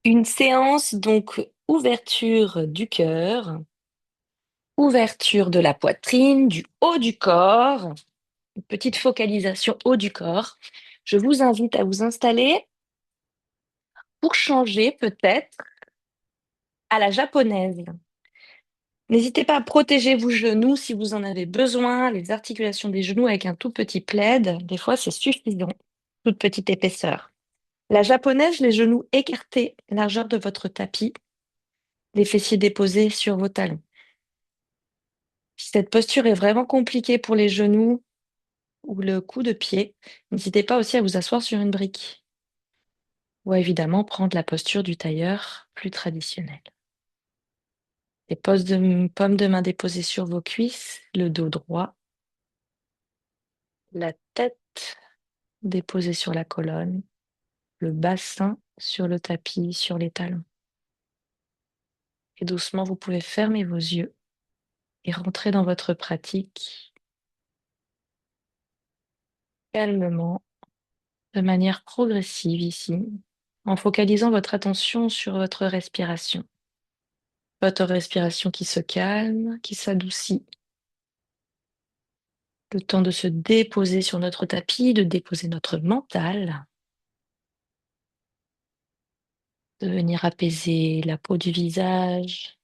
Une séance, donc ouverture du cœur, ouverture de la poitrine, du haut du corps, une petite focalisation haut du corps. Je vous invite à vous installer pour changer peut-être à la japonaise. N'hésitez pas à protéger vos genoux si vous en avez besoin, les articulations des genoux avec un tout petit plaid. Des fois, c'est suffisant, toute petite épaisseur. La japonaise, les genoux écartés, largeur de votre tapis, les fessiers déposés sur vos talons. Si cette posture est vraiment compliquée pour les genoux ou le coup de pied, n'hésitez pas aussi à vous asseoir sur une brique ou à évidemment prendre la posture du tailleur plus traditionnelle. Les paumes de main déposées sur vos cuisses, le dos droit, la tête déposée sur la colonne, le bassin sur le tapis, sur les talons. Et doucement, vous pouvez fermer vos yeux et rentrer dans votre pratique calmement, de manière progressive ici, en focalisant votre attention sur votre respiration. Votre respiration qui se calme, qui s'adoucit. Le temps de se déposer sur notre tapis, de déposer notre mental, de venir apaiser la peau du visage,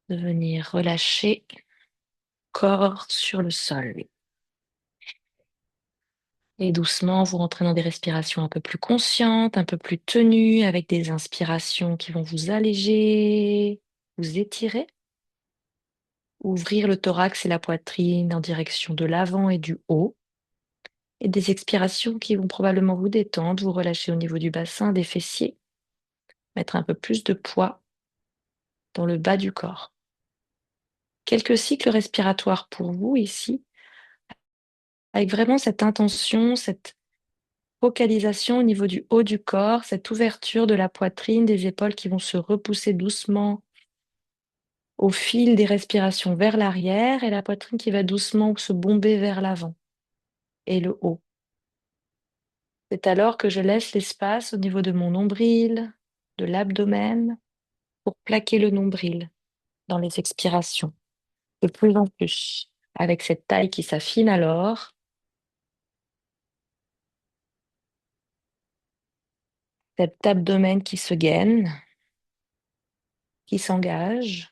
de venir relâcher le corps sur le sol. Et doucement, vous rentrez dans des respirations un peu plus conscientes, un peu plus tenues, avec des inspirations qui vont vous alléger, vous étirer. Ouvrir le thorax et la poitrine en direction de l'avant et du haut. Et des expirations qui vont probablement vous détendre, vous relâcher au niveau du bassin, des fessiers. Mettre un peu plus de poids dans le bas du corps. Quelques cycles respiratoires pour vous ici, avec vraiment cette intention, cette focalisation au niveau du haut du corps, cette ouverture de la poitrine, des épaules qui vont se repousser doucement au fil des respirations vers l'arrière et la poitrine qui va doucement se bomber vers l'avant et le haut. C'est alors que je laisse l'espace au niveau de mon nombril, de l'abdomen, pour plaquer le nombril dans les expirations, de plus en plus, avec cette taille qui s'affine alors, cet abdomen qui se gaine, qui s'engage,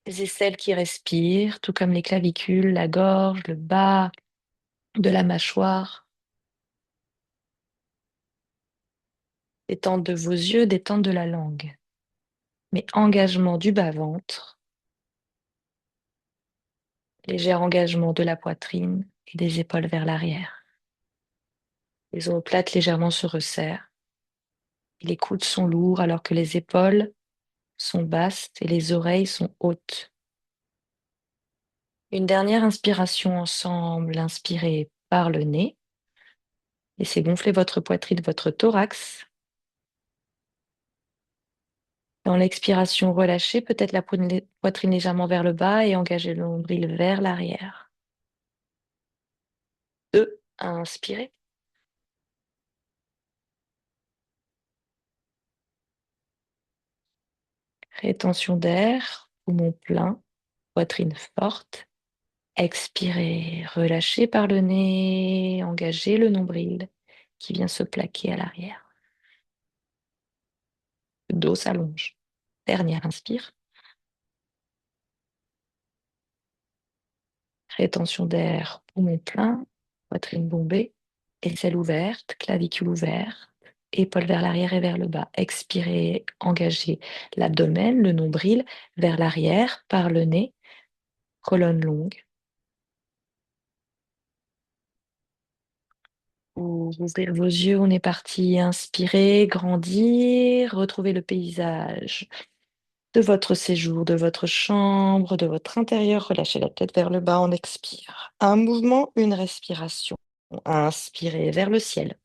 les aisselles qui respirent, tout comme les clavicules, la gorge, le bas de la mâchoire, détente de vos yeux, détente de la langue, mais engagement du bas-ventre, léger engagement de la poitrine et des épaules vers l'arrière. Les omoplates légèrement se resserrent. Les coudes sont lourds alors que les épaules sont basses et les oreilles sont hautes. Une dernière inspiration ensemble. Inspirez par le nez. Laissez gonfler votre poitrine, votre thorax. Dans l'expiration, relâchez peut-être la poitrine légèrement vers le bas et engagez le nombril vers l'arrière. 2. Inspirez. Rétention d'air, poumon plein, poitrine forte. Expirez, relâchez par le nez, engagez le nombril qui vient se plaquer à l'arrière. Le dos s'allonge. Dernière inspire. Rétention d'air, poumon plein, poitrine bombée, aisselle ouverte, clavicule ouverte, épaules vers l'arrière et vers le bas. Expirez, engagez l'abdomen, le nombril vers l'arrière par le nez, colonne longue. Ouvrez vos yeux, on est parti. Inspirez, grandir, retrouvez le paysage de votre séjour, de votre chambre, de votre intérieur. Relâchez la tête vers le bas, on expire. Un mouvement, une respiration. Inspirez vers le ciel.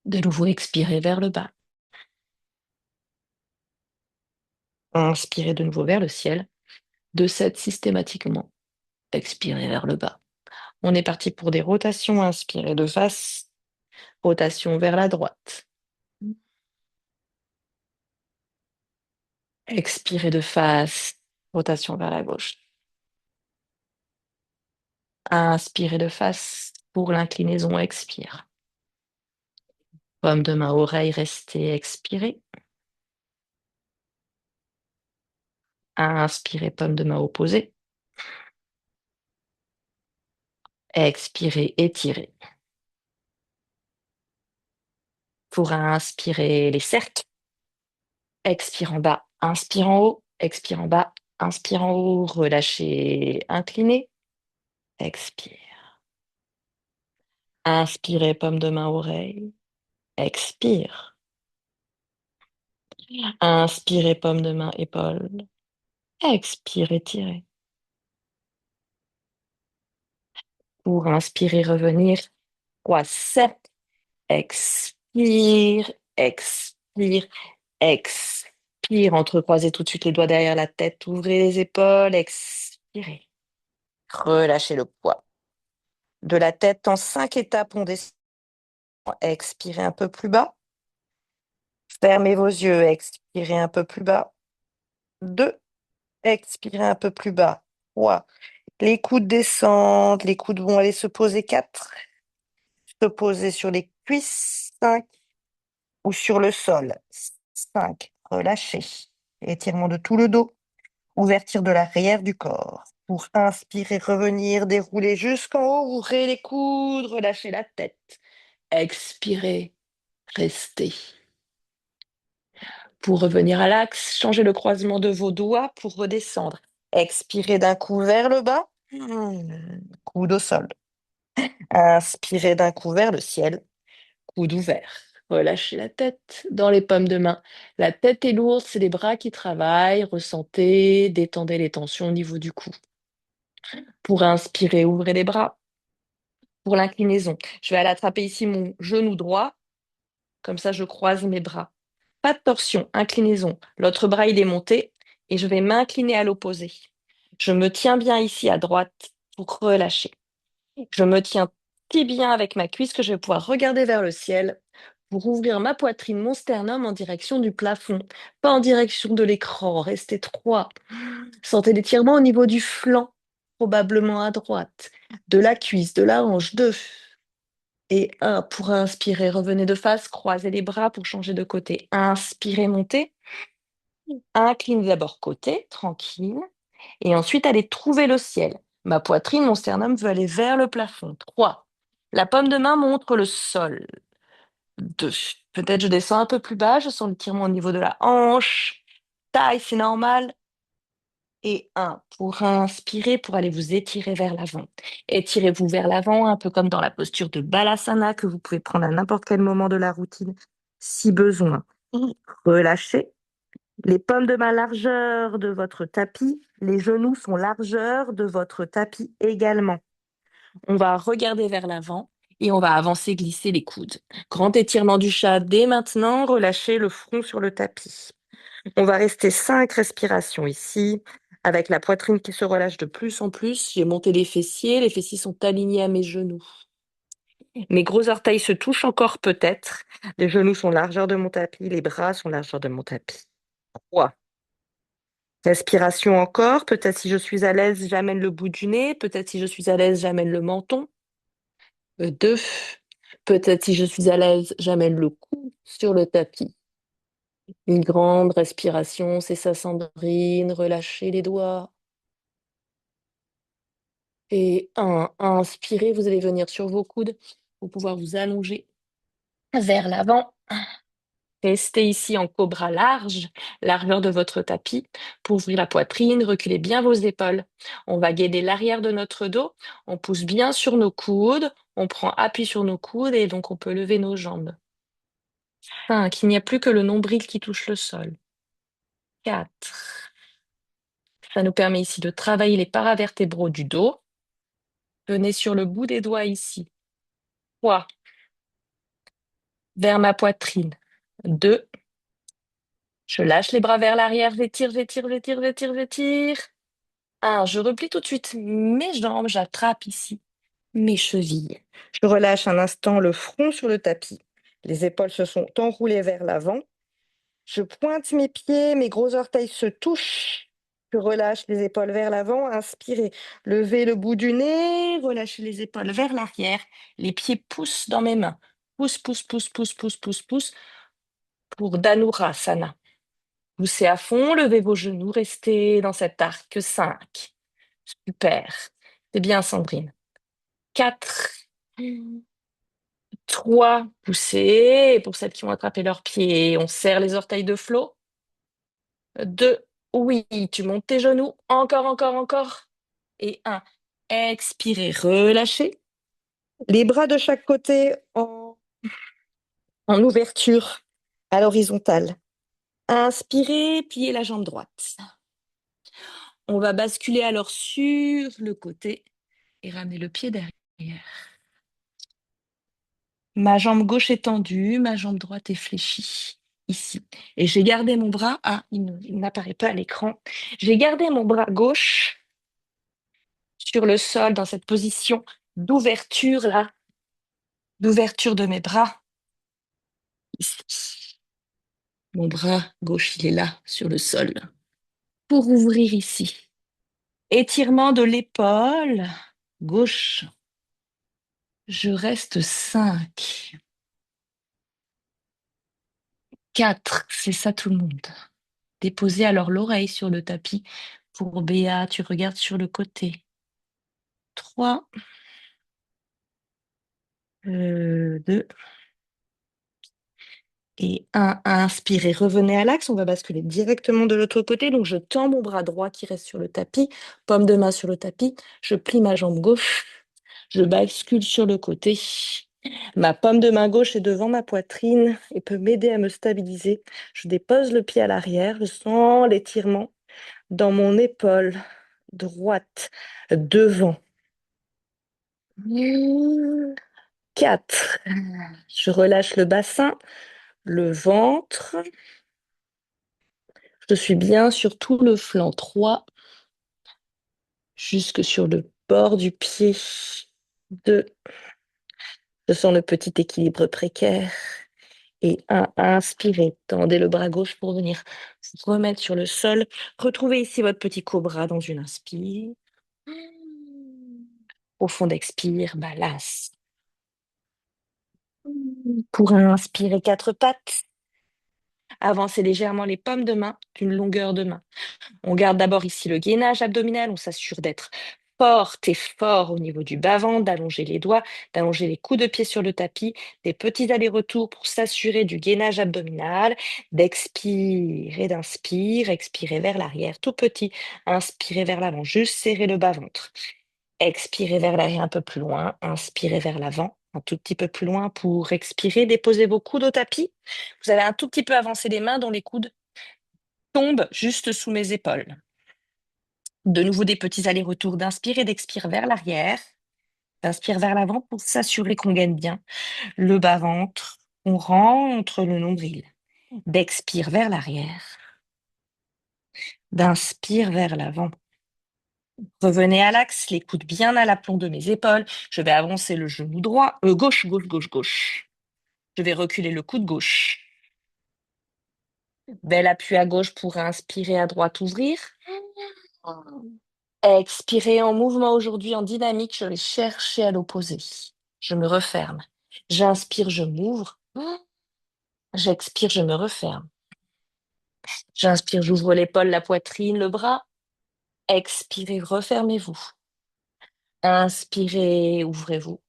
De nouveau, expirez vers le bas. Inspirez de nouveau vers le ciel. De 7 systématiquement. Expirez vers le bas. On est parti pour des rotations. Inspirez de face, rotation vers la droite. Expirez de face, rotation vers la gauche. Inspirez de face pour l'inclinaison, expire. Paume de main, oreille, restez, expirez. Inspirez, paume de main opposée. Expirez, étirez. Pour inspirer les cercles, expire en bas, inspire en haut, expire en bas, inspire en haut, relâchez, inclinez, expire. Inspirez, paume de main, oreille, expire. Inspirez, paume de main, épaule, expire, étirez. Pour inspirer, revenir, croisez, expire, expire, expire. Entrecroisez tout de suite les doigts derrière la tête, ouvrez les épaules, expirez. Relâchez le poids. De la tête en 5 étapes, on descend. Expirez un peu plus bas. Fermez vos yeux, expirez un peu plus bas. 2, expirez un peu plus bas. 3, les coudes descendent, les coudes vont aller se poser. 4, se poser sur les cuisses. 5, ou sur le sol. 5, relâchez. Étirement de tout le dos. Ouverture de l'arrière du corps. Pour inspirer, revenir, dérouler jusqu'en haut, ouvrez les coudes, relâchez la tête. Expirez, restez. Pour revenir à l'axe, changez le croisement de vos doigts pour redescendre. Expirez d'un coup vers le bas, coude au sol. Inspirez d'un coup vers le ciel, coude ouvert. Relâchez la tête dans les paumes de main. La tête est lourde, c'est les bras qui travaillent. Ressentez, détendez les tensions au niveau du cou. Pour inspirer, ouvrez les bras. Pour l'inclinaison, je vais aller attraper ici mon genou droit. Comme ça, je croise mes bras. Pas de torsion, inclinaison. L'autre bras, il est monté et je vais m'incliner à l'opposé. Je me tiens bien ici à droite pour relâcher. Je me tiens si bien avec ma cuisse que je vais pouvoir regarder vers le ciel pour ouvrir ma poitrine, mon sternum en direction du plafond, pas en direction de l'écran. Restez droit. Sentez l'étirement au niveau du flanc, probablement à droite, de la cuisse, de la hanche. 2 et 1 pour inspirer. Revenez de face, croisez les bras pour changer de côté. Inspirez, montez. Inclinez d'abord côté, tranquille. Et ensuite, allez trouver le ciel. Ma poitrine, mon sternum veut aller vers le plafond. 3. La paume de main montre le sol. 2. Peut-être je descends un peu plus bas, je sens le tirement au niveau de la hanche. Taille, c'est normal. Et 1 pour inspirer, pour aller vous étirer vers l'avant. Étirez-vous vers l'avant, un peu comme dans la posture de Balasana que vous pouvez prendre à n'importe quel moment de la routine, si besoin. Relâchez. Les paumes de main largeur de votre tapis, les genoux sont largeur de votre tapis également. On va regarder vers l'avant et on va avancer, glisser les coudes. Grand étirement du chat dès maintenant, relâchez le front sur le tapis. On va rester 5 respirations ici, avec la poitrine qui se relâche de plus en plus. J'ai monté les fessiers sont alignés à mes genoux. Mes gros orteils se touchent encore peut-être. Les genoux sont largeur de mon tapis, les bras sont largeur de mon tapis. 3. Respiration encore. Peut-être si je suis à l'aise, j'amène le bout du nez. Peut-être si je suis à l'aise, j'amène le menton. 2. Peut-être si je suis à l'aise, j'amène le cou sur le tapis. Une grande respiration, c'est ça, Sandrine. Relâchez les doigts. Et 1, inspirez, vous allez venir sur vos coudes pour pouvoir vous allonger vers l'avant. Restez ici en cobra large, largeur de votre tapis, pour ouvrir la poitrine, reculez bien vos épaules. On va guider l'arrière de notre dos, on pousse bien sur nos coudes, on prend appui sur nos coudes et donc on peut lever nos jambes. 5, il n'y a plus que le nombril qui touche le sol. 4, ça nous permet ici de travailler les paravertébraux du dos. Venez sur le bout des doigts ici. 3, vers ma poitrine. 2, je lâche les bras vers l'arrière, j'étire, j'étire, j'étire, j'étire, j'étire. 1, je replie tout de suite mes jambes, j'attrape ici. mes chevilles. Je relâche un instant le front sur le tapis. Les épaules se sont enroulées vers l'avant. Je pointe mes pieds, mes gros orteils se touchent. Je relâche les épaules vers l'avant, inspirez. Levez le bout du nez, relâchez les épaules vers l'arrière. Les pieds poussent dans mes mains. Pousse, pousse, pousse, pousse, pousse, pousse, pousse pour Dhanurasana. Poussez à fond, levez vos genoux, restez dans cet arc. 5. Super. C'est bien, Sandrine. 4. 3. Poussez. Et pour celles qui ont attrapé leurs pieds, on serre les orteils de flot. 2. Oui, tu montes tes genoux. Encore, encore, encore. Et 1. Expirez, relâchez. Les bras de chaque côté en ouverture à l'horizontale. Inspirez, pliez la jambe droite. On va basculer alors sur le côté et ramener le pied derrière. Ma jambe gauche est tendue, ma jambe droite est fléchie ici. Et j'ai gardé mon bras. Ah, il n'apparaît pas à l'écran. J'ai gardé mon bras gauche sur le sol dans cette position d'ouverture là, d'ouverture de mes bras. Ici. Mon bras gauche, il est là, sur le sol. Pour ouvrir ici. Étirement de l'épaule gauche. Je reste 5. 4. C'est ça tout le monde. Déposez alors l'oreille sur le tapis. Pour Béa, tu regardes sur le côté. 3. 2. Et 1. Inspirez, revenez à l'axe. On va basculer directement de l'autre côté. Donc, je tends mon bras droit qui reste sur le tapis. Paume de main sur le tapis. Je plie ma jambe gauche. Je bascule sur le côté. Ma paume de main gauche est devant ma poitrine et peut m'aider à me stabiliser. Je dépose le pied à l'arrière. Je sens l'étirement dans mon épaule droite devant. 4. Je relâche le bassin, le ventre. Je suis bien sur tout le flanc. 3. Jusque sur le bord du pied. 2. Je sens le petit équilibre précaire. Et 1. Inspirez. Tendez le bras gauche pour venir vous remettre sur le sol. Retrouvez ici votre petit cobra dans une inspire. Au fond d'expire, balance. Pour inspirer 4 pattes. Avancez légèrement les paumes de main d'une longueur de main. On garde d'abord ici le gainage abdominal. On s'assure d'être forte et fort au niveau du bas-ventre, d'allonger les doigts, d'allonger les coups de pied sur le tapis, des petits allers-retours pour s'assurer du gainage abdominal, d'expirer, d'inspire, expirer vers l'arrière, tout petit, inspirer vers l'avant, juste serrer le bas-ventre. Expirez vers l'arrière un peu plus loin, inspirez vers l'avant, un tout petit peu plus loin pour expirer, déposez vos coudes au tapis. Vous allez un tout petit peu avancer les mains dont les coudes tombent juste sous mes épaules. De nouveau des petits allers-retours d'inspire et d'expire vers l'arrière, d'inspire vers l'avant pour s'assurer qu'on gagne bien le bas-ventre, on rentre le nombril. D'expire vers l'arrière, d'inspire vers l'avant. Revenez à l'axe, les coudes bien à l'aplomb de mes épaules. Je vais avancer le genou droit, gauche, gauche, gauche, gauche. Je vais reculer le coude gauche. Bel appui à gauche pour inspirer, à droite, ouvrir. Expirez en mouvement aujourd'hui, en dynamique, je vais chercher à l'opposé. Je me referme. J'inspire, je m'ouvre. J'expire, je me referme. J'inspire, j'ouvre l'épaule, la poitrine, le bras. Expirez, refermez-vous. Inspirez, ouvrez-vous.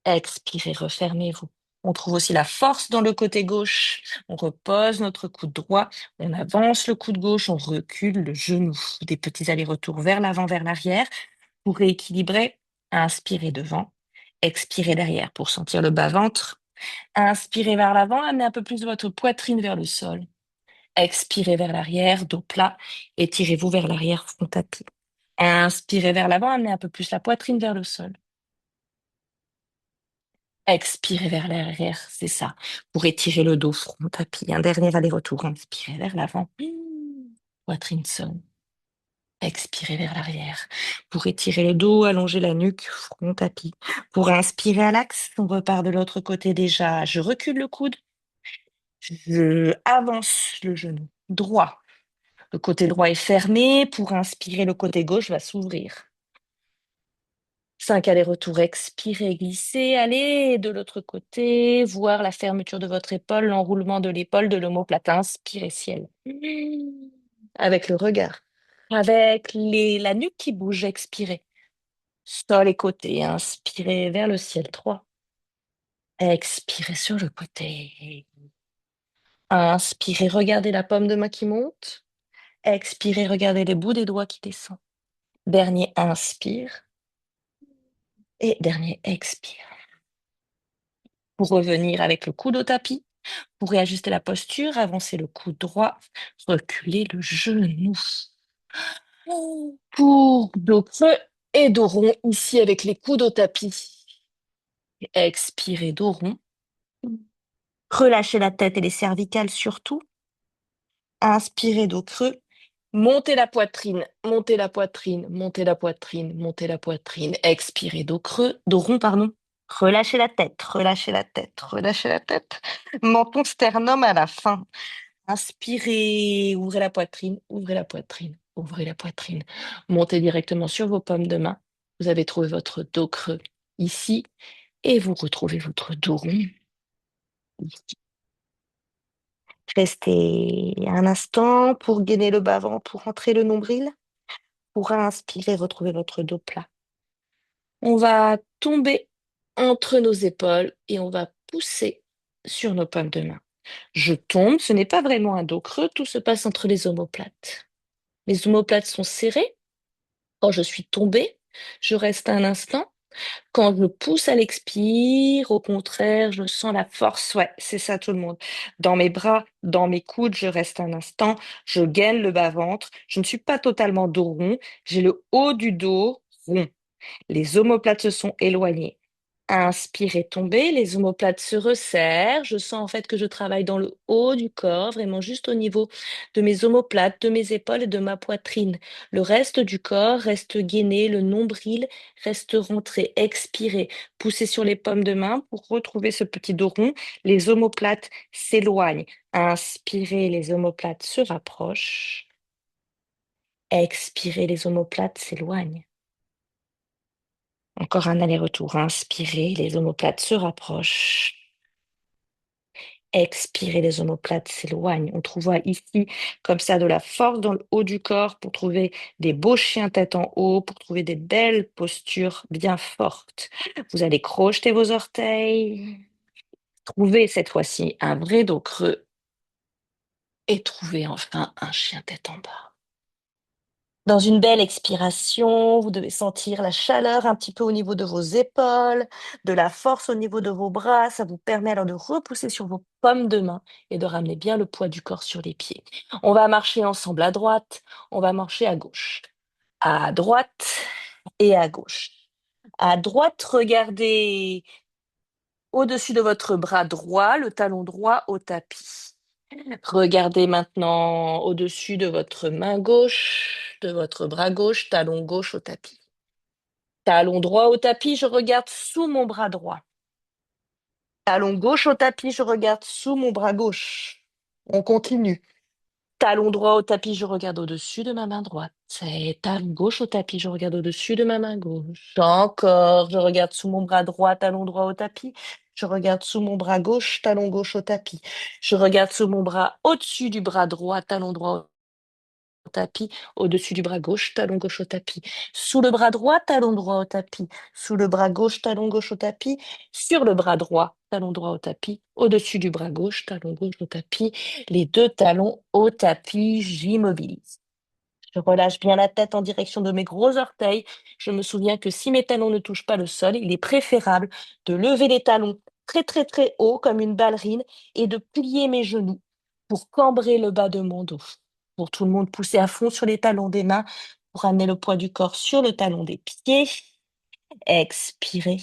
Expirez, refermez-vous. On trouve aussi la force dans le côté gauche. On repose notre coude droit. On avance le coude gauche. On recule le genou. Des petits allers-retours vers l'avant, vers l'arrière. Pour rééquilibrer, inspirez devant. Expirez derrière pour sentir le bas-ventre. Inspirez vers l'avant. Amenez un peu plus votre poitrine vers le sol. Expirez vers l'arrière, dos plat. Étirez-vous vers l'arrière, front tapis. Inspirez vers l'avant. Amenez un peu plus la poitrine vers le sol. Expirez vers l'arrière, c'est ça. Pour étirer le dos, front tapis. Un dernier aller-retour. Inspirez vers l'avant. Poitrine sonne. Expirez vers l'arrière. Pour étirer le dos, allonger la nuque, front tapis. Pour inspirer à l'axe, on repart de l'autre côté déjà. Je recule le coude, je avance le genou droit. Le côté droit est fermé. Pour inspirer, le côté gauche va s'ouvrir. 5 allers-retours, expirez, glissez, allez de l'autre côté, voir la fermeture de votre épaule, l'enroulement de l'épaule de l'omoplate. Inspirez, ciel. Avec le regard. Avec la nuque qui bouge, expirez. Sol et côté, inspirez vers le ciel. 3. Expirez sur le côté. Inspirez, regardez la paume de main qui monte. Expirez, regardez les bouts des doigts qui descendent. Dernier inspire et dernier expire. Pour revenir avec le coude au tapis, pour réajuster la posture, avancez le coude droit, reculez le genou. Pour dos creux et dos rond, ici avec les coudes au tapis. Expirez, dos rond. Relâchez la tête et les cervicales surtout. Inspirez, dos creux. Montez la poitrine, montez la poitrine, montez la poitrine, montez la poitrine. Expirez, dos creux, dos rond, pardon. Relâchez la tête, relâchez la tête, relâchez la tête. Menton sternum à la fin. Inspirez, ouvrez la poitrine, ouvrez la poitrine, ouvrez la poitrine. Montez directement sur vos paumes de main. Vous avez trouvé votre dos creux ici et vous retrouvez votre dos rond ici. Restez un instant pour gainer le bas-ventre, pour rentrer le nombril. Pour inspirer, retrouver votre dos plat. On va tomber entre nos épaules et on va pousser sur nos paumes de main. Je tombe, ce n'est pas vraiment un dos creux, tout se passe entre les omoplates. Les omoplates sont serrées. Quand je suis tombée, je reste un instant. Quand je pousse à l'expire, au contraire, je sens la force. Ouais, c'est ça tout le monde. Dans mes bras, dans mes coudes, je reste un instant. Je gaine le bas-ventre. Je ne suis pas totalement dos rond. J'ai le haut du dos rond. Les omoplates se sont éloignées. Inspirez, tombez, les omoplates se resserrent. Je sens en fait que je travaille dans le haut du corps, vraiment juste au niveau de mes omoplates, de mes épaules et de ma poitrine. Le reste du corps reste gainé, le nombril reste rentré. Expirez, poussez sur les paumes de main pour retrouver ce petit dos rond. Les omoplates s'éloignent. Inspirez, les omoplates se rapprochent. Expirez, les omoplates s'éloignent. Encore un aller-retour. Inspirez, les omoplates se rapprochent. Expirez, les omoplates s'éloignent. On trouve ici, comme ça, de la force dans le haut du corps pour trouver des beaux chiens tête en haut, pour trouver des belles postures bien fortes. Vous allez crocheter vos orteils. Trouvez cette fois-ci un vrai dos creux et trouvez enfin un chien tête en bas. Dans une belle expiration, vous devez sentir la chaleur un petit peu au niveau de vos épaules, de la force au niveau de vos bras. Ça vous permet alors de repousser sur vos paumes de main et de ramener bien le poids du corps sur les pieds. On va marcher ensemble à droite, on va marcher à gauche. À droite et à gauche. À droite, regardez au-dessus de votre bras droit, le talon droit au tapis. Regardez maintenant au-dessus de votre main gauche, de votre bras gauche, talon gauche au tapis. Talon droit au tapis, je regarde sous mon bras droit. Talon gauche au tapis, je regarde sous mon bras gauche. On continue. Talon droit au tapis, je regarde au-dessus de ma main droite. Et talon gauche au tapis, je regarde au-dessus de ma main gauche. Encore, je regarde sous mon bras droit, talon droit au tapis. Je regarde sous mon bras gauche, talon gauche au tapis. Je regarde sous mon bras au-dessus du bras droit, talon droit au tapis, au-dessus du bras gauche, talon gauche au tapis, sous le bras droit, talon droit au tapis, sous le bras gauche, talon gauche au tapis, sur le bras droit, talon droit au tapis, au-dessus du bras gauche, talon gauche au tapis, les deux talons au tapis, j'immobilise. Je relâche bien la tête en direction de mes gros orteils. Je me souviens que si mes talons ne touchent pas le sol, il est préférable de lever les talons très très très haut comme une ballerine et de plier mes genoux pour cambrer le bas de mon dos. Pour tout le monde, pousser à fond sur les talons des mains pour amener le poids du corps sur le talon des pieds. Expirez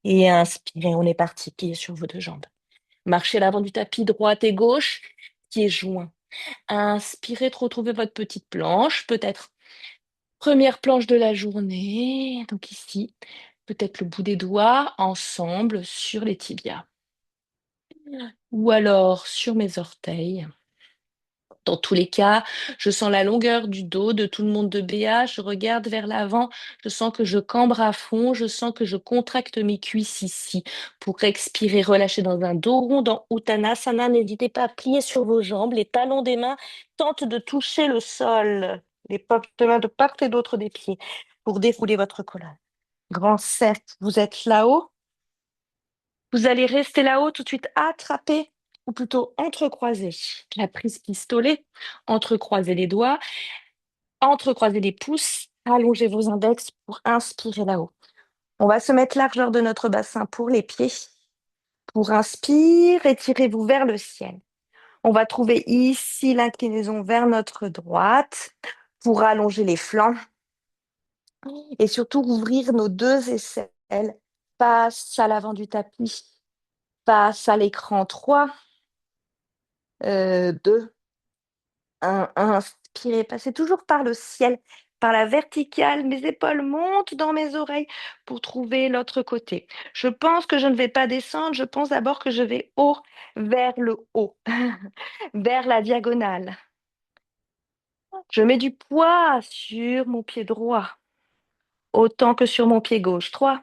et inspirez. On est parti, pieds sur vos deux jambes. Marchez l'avant du tapis, droite et gauche, pieds joints. Inspirez, retrouver votre petite planche, peut-être Première planche de la journée. Donc ici, peut-être le bout des doigts ensemble sur les tibias. Ou alors sur mes orteils. Dans tous les cas, je sens la longueur du dos de tout le monde de BA, je regarde vers l'avant, je sens que je cambre à fond, je sens que je contracte mes cuisses ici. Pour expirer, relâcher dans un dos rond dans Uttanasana. N'hésitez pas à plier sur vos jambes, les talons des mains tentent de toucher le sol, les paumes de main de part et d'autre des pieds pour défouler votre colonne. Grand cercle, vous êtes là-haut. Vous allez rester là-haut tout de suite attrapé ou plutôt entrecroisé. La prise pistolet, entrecroisez les doigts, entrecroisez les pouces, allongez vos index pour inspirer là-haut. On va se mettre largeur de notre bassin pour les pieds. Pour inspire, étirez-vous vers le ciel. On va trouver ici l'inclinaison vers notre droite pour allonger les flancs et surtout ouvrir nos deux aisselles. Passe à l'avant du tapis, passe à l'écran 3, 2, 1, inspirez, passez toujours par le ciel, par la verticale. Mes épaules montent dans mes oreilles pour trouver l'autre côté. Je pense que je ne vais pas descendre, je pense d'abord que je vais haut, vers le haut, vers la diagonale. Je mets du poids sur mon pied droit, autant que sur mon pied gauche. 3,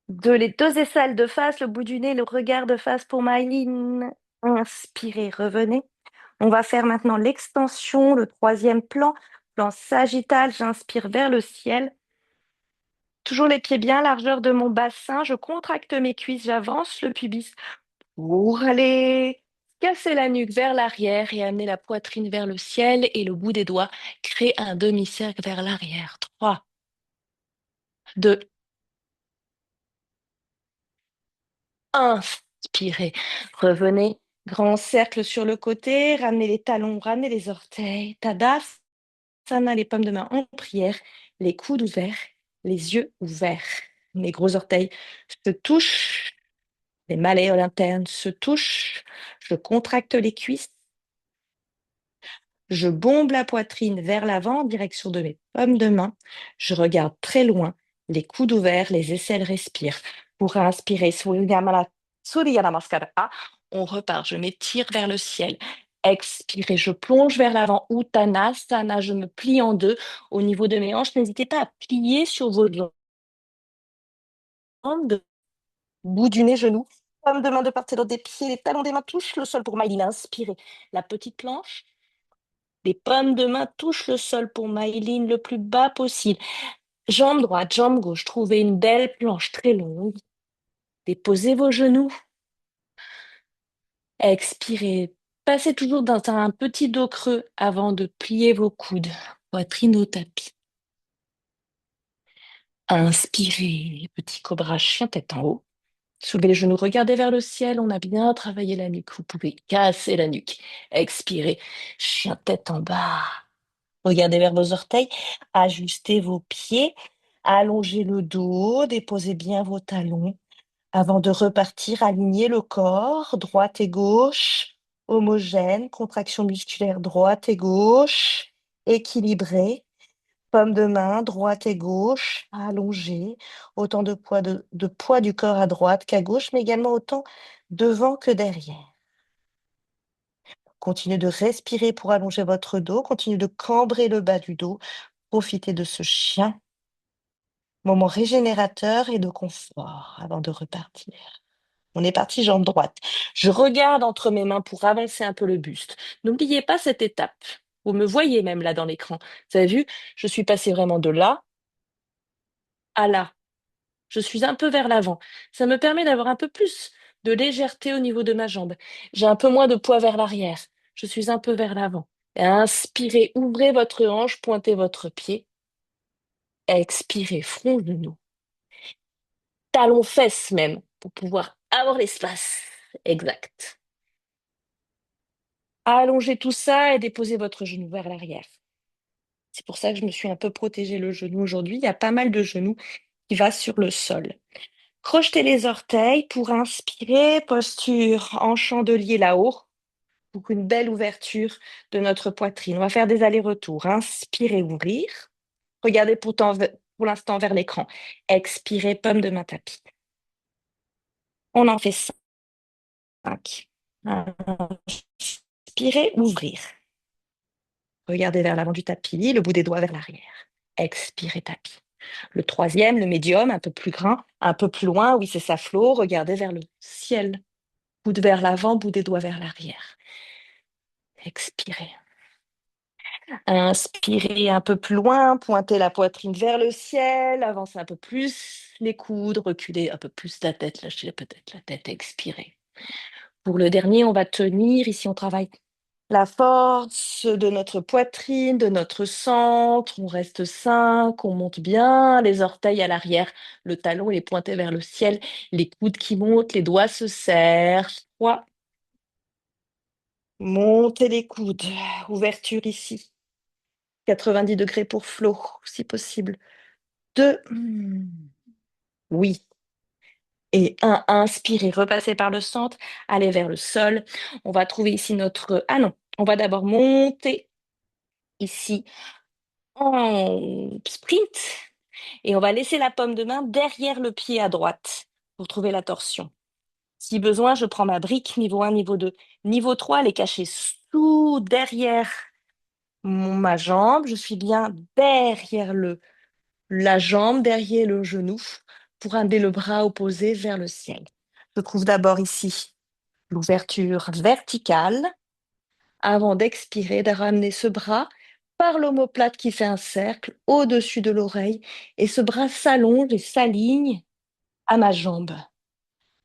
2, les deux aisselles de face, le bout du nez, le regard de face pour Maïline. Inspirez, revenez. On va faire maintenant l'extension, le troisième plan, plan sagittal. J'inspire vers le ciel. Toujours les pieds bien largeur de mon bassin. Je contracte mes cuisses, j'avance le pubis pour aller casser la nuque vers l'arrière et amener la poitrine vers le ciel et le bout des doigts crée un demi-cercle vers l'arrière. 3, 2, inspirez. Revenez. Grand cercle sur le côté. Ramenez les talons, ramenez les orteils. Tadasana, les pommes de main en prière, les coudes ouverts, les yeux ouverts. Mes gros orteils se touchent, les malléoles internes se touchent. Je contracte les cuisses. Je bombe la poitrine vers l'avant en direction de mes pommes de main. Je regarde très loin, les coudes ouverts, les aisselles respirent. Pour inspirer, Surya Namaskara. On repart, je m'étire vers le ciel. Expirez, je plonge vers l'avant, Uttanasana, je me plie en deux. Au niveau de mes hanches, n'hésitez pas à plier sur vos jambes, bout du nez, genou. Pommes de main de part et d'autre des pieds, les talons des mains touchent le sol pour Maïline. Inspirez. La petite planche. Les pommes de main touchent le sol pour Maïline le plus bas possible. Jambe droite, jambe gauche. Trouvez une belle planche très longue. Déposez vos genoux. Expirez. Passez toujours dans un petit dos creux avant de plier vos coudes. Poitrine au tapis. Inspirez. Petit cobra chien tête en haut. Soulevez les genoux, regardez vers le ciel. On a bien travaillé la nuque. Vous pouvez casser la nuque. Expirez. Chien tête en bas. Regardez vers vos orteils, ajustez vos pieds, allongez le dos, déposez bien vos talons. Avant de repartir, alignez le corps, droite et gauche, homogène, contraction musculaire droite et gauche, équilibré, paume de main, droite et gauche, allongée, autant de poids du corps à droite qu'à gauche, mais également autant devant que derrière. Continuez de respirer pour allonger votre dos, continuez de cambrer le bas du dos. Profitez de ce chien, moment régénérateur et de confort avant de repartir. On est parti jambe droite. Je regarde entre mes mains pour avancer un peu le buste. N'oubliez pas cette étape. Vous me voyez même là dans l'écran. Vous avez vu, je suis passée vraiment de là à là. Je suis un peu vers l'avant. Ça me permet d'avoir un peu plus de légèreté au niveau de ma jambe. J'ai un peu moins de poids vers l'arrière. Je suis un peu vers l'avant. Et inspirez, ouvrez votre hanche, pointez votre pied. Expirez, front genou. Talons fesses même, pour pouvoir avoir l'espace. Exact. Allongez tout ça et déposez votre genou vers l'arrière. C'est pour ça que je me suis un peu protégé le genou aujourd'hui. Il y a pas mal de genoux qui va sur le sol. Crochetez les orteils pour inspirer, posture en chandelier là-haut, pour une belle ouverture de notre poitrine. On va faire des allers-retours. Inspirez, ouvrir. Regardez pour l'instant vers l'écran. Expirez, pomme de main tapis. On en fait 5. Inspirez, ouvrir. Regardez vers l'avant du tapis, le bout des doigts vers l'arrière. Expirez, tapis. Le troisième, le médium, un peu plus grand, un peu plus loin, oui, c'est ça, flot. Regardez vers le ciel. Bout vers l'avant, bout des doigts vers l'arrière. Expirez. Inspirez un peu plus loin, pointez la poitrine vers le ciel, avancez un peu plus les coudes, reculez un peu plus la tête, lâchez peut-être la tête, expirez. Pour le dernier, on va tenir. Ici, on travaille la force de notre poitrine, de notre centre. On reste 5, on monte bien, les orteils à l'arrière, le talon il est pointé vers le ciel, les coudes qui montent, les doigts se serrent. 3, montez les coudes, ouverture ici. 90 degrés pour flot, si possible. 2, oui. Et 1, inspirez, repassez par le centre, allez vers le sol. On va trouver ici notre... Ah non, on va d'abord monter ici en sprint et on va laisser la paume de main derrière le pied à droite pour trouver la torsion. Si besoin, je prends ma brique niveau 1, niveau 2. Niveau 3, elle est cachée derrière ma jambe. Je suis bien derrière la jambe, derrière le genou pour amener le bras opposé vers le ciel. Je trouve d'abord ici l'ouverture verticale avant d'expirer, de ramener ce bras par l'omoplate qui fait un cercle au-dessus de l'oreille et ce bras s'allonge et s'aligne à ma jambe.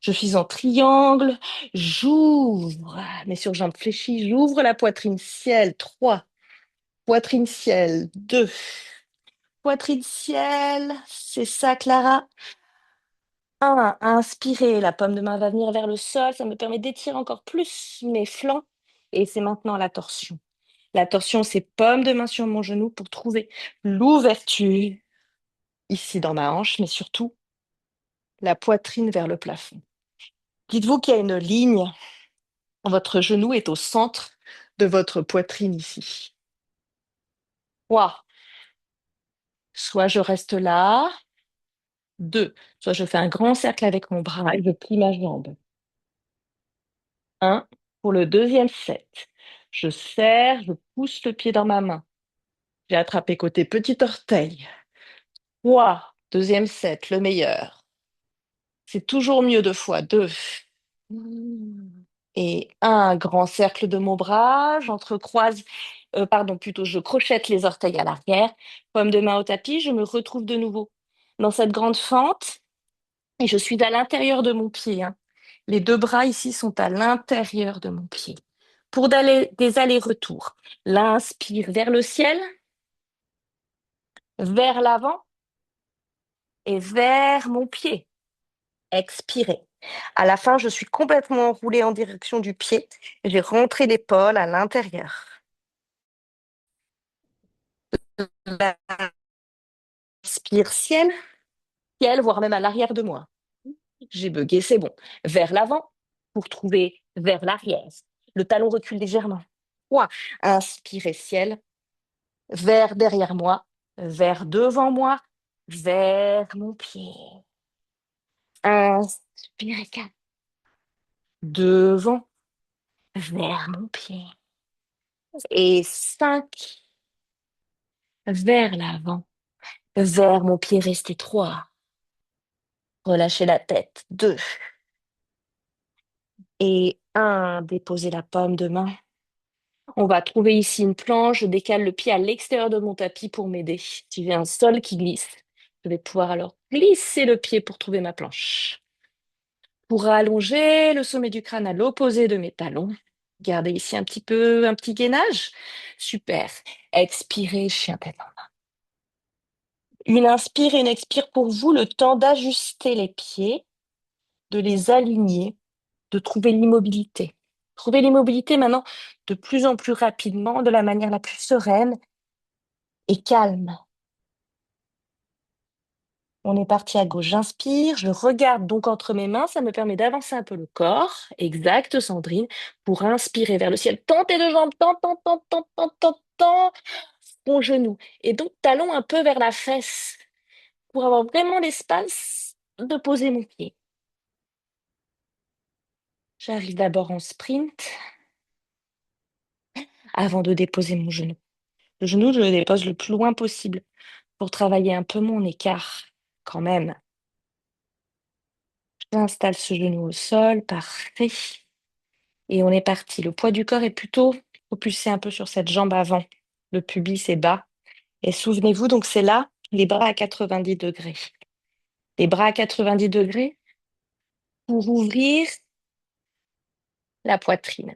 Je suis en triangle, j'ouvre mes surjambes fléchies, j'ouvre la poitrine ciel, 3, poitrine ciel, 2, poitrine ciel, c'est ça Clara. 1, inspirez, la paume de main va venir vers le sol, ça me permet d'étirer encore plus mes flancs et c'est maintenant la torsion. La torsion, c'est paume de main sur mon genou pour trouver l'ouverture ici dans ma hanche, mais surtout la poitrine vers le plafond. Dites-vous qu'il y a une ligne, votre genou est au centre de votre poitrine ici. 3, soit je reste là. 2, soit je fais un grand cercle avec mon bras et je plie ma jambe. 1, pour le deuxième set. Je serre, je pousse le pied dans ma main. J'ai attrapé côté petit orteil. 3, deuxième set, le meilleur. C'est toujours mieux 2 fois. 2. Et un grand cercle de mon bras, j'entrecroise, pardon, plutôt je crochette les orteils à l'arrière, paume de main au tapis, je me retrouve de nouveau dans cette grande fente et je suis à l'intérieur de mon pied, hein. Les 2 bras ici sont à l'intérieur de mon pied. Pour des allers-retours, l'inspire vers le ciel, vers l'avant et vers mon pied. Expirez. À la fin, je suis complètement enroulée en direction du pied. J'ai rentré l'épaule à l'intérieur. Inspire ciel, ciel, voire même à l'arrière de moi. J'ai bugué, c'est bon. Vers l'avant pour trouver vers l'arrière. Le talon recule légèrement. 3. Inspirez ciel, vers derrière moi, vers devant moi, vers mon pied. Inspirez 4. Devant, vers mon pied. Et 5. Vers l'avant, vers mon pied resté 3. Relâchez la tête. 2. Et 1. Déposez la paume de main. On va trouver ici une planche. Je décale le pied à l'extérieur de mon tapis pour m'aider. Si j'ai un sol qui glisse, je vais pouvoir alors glisser le pied pour trouver ma planche. Pour allonger le sommet du crâne à l'opposé de mes talons. Gardez ici un petit peu, un petit gainage. Super. Expirez, chien tête en bas. Une inspire et une expire pour vous, le temps d'ajuster les pieds, de les aligner, de trouver l'immobilité. Trouvez l'immobilité maintenant de plus en plus rapidement, de la manière la plus sereine et calme. On est parti à gauche. J'inspire, je regarde donc entre mes mains, ça me permet d'avancer un peu le corps. Exact, Sandrine. Pour inspirer vers le ciel. Tentez de jambes, tente, tente, tente, tente, tente, tente, tente. mon genou. Et donc, talon un peu vers la fesse pour avoir vraiment l'espace de poser mon pied. J'arrive d'abord en sprint avant de déposer mon genou. Le genou, je le dépose le plus loin possible pour travailler un peu mon écart quand même. J'installe ce genou au sol, parfait. Et on est parti. Le poids du corps est plutôt propulsé un peu sur cette jambe avant. Le pubis est bas. Et souvenez-vous, donc c'est là, les bras à 90 degrés. Les bras à 90 degrés pour ouvrir la poitrine.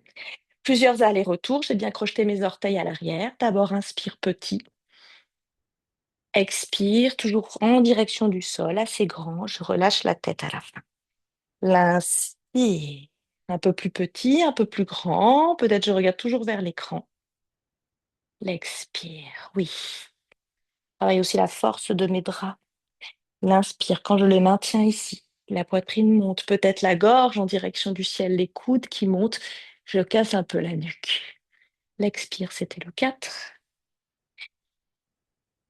Plusieurs allers-retours. J'ai bien crocheté mes orteils à l'arrière. D'abord, inspire petit. Expire, toujours en direction du sol, assez grand. Je relâche la tête à la fin. L'inspire. Un peu plus petit, un peu plus grand. Peut-être je regarde toujours vers l'écran. L'expire, oui. Travaille aussi la force de mes bras. L'inspire, quand je le maintiens ici, la poitrine monte, peut-être la gorge en direction du ciel, les coudes qui montent, je casse un peu la nuque. L'expire, c'était le 4.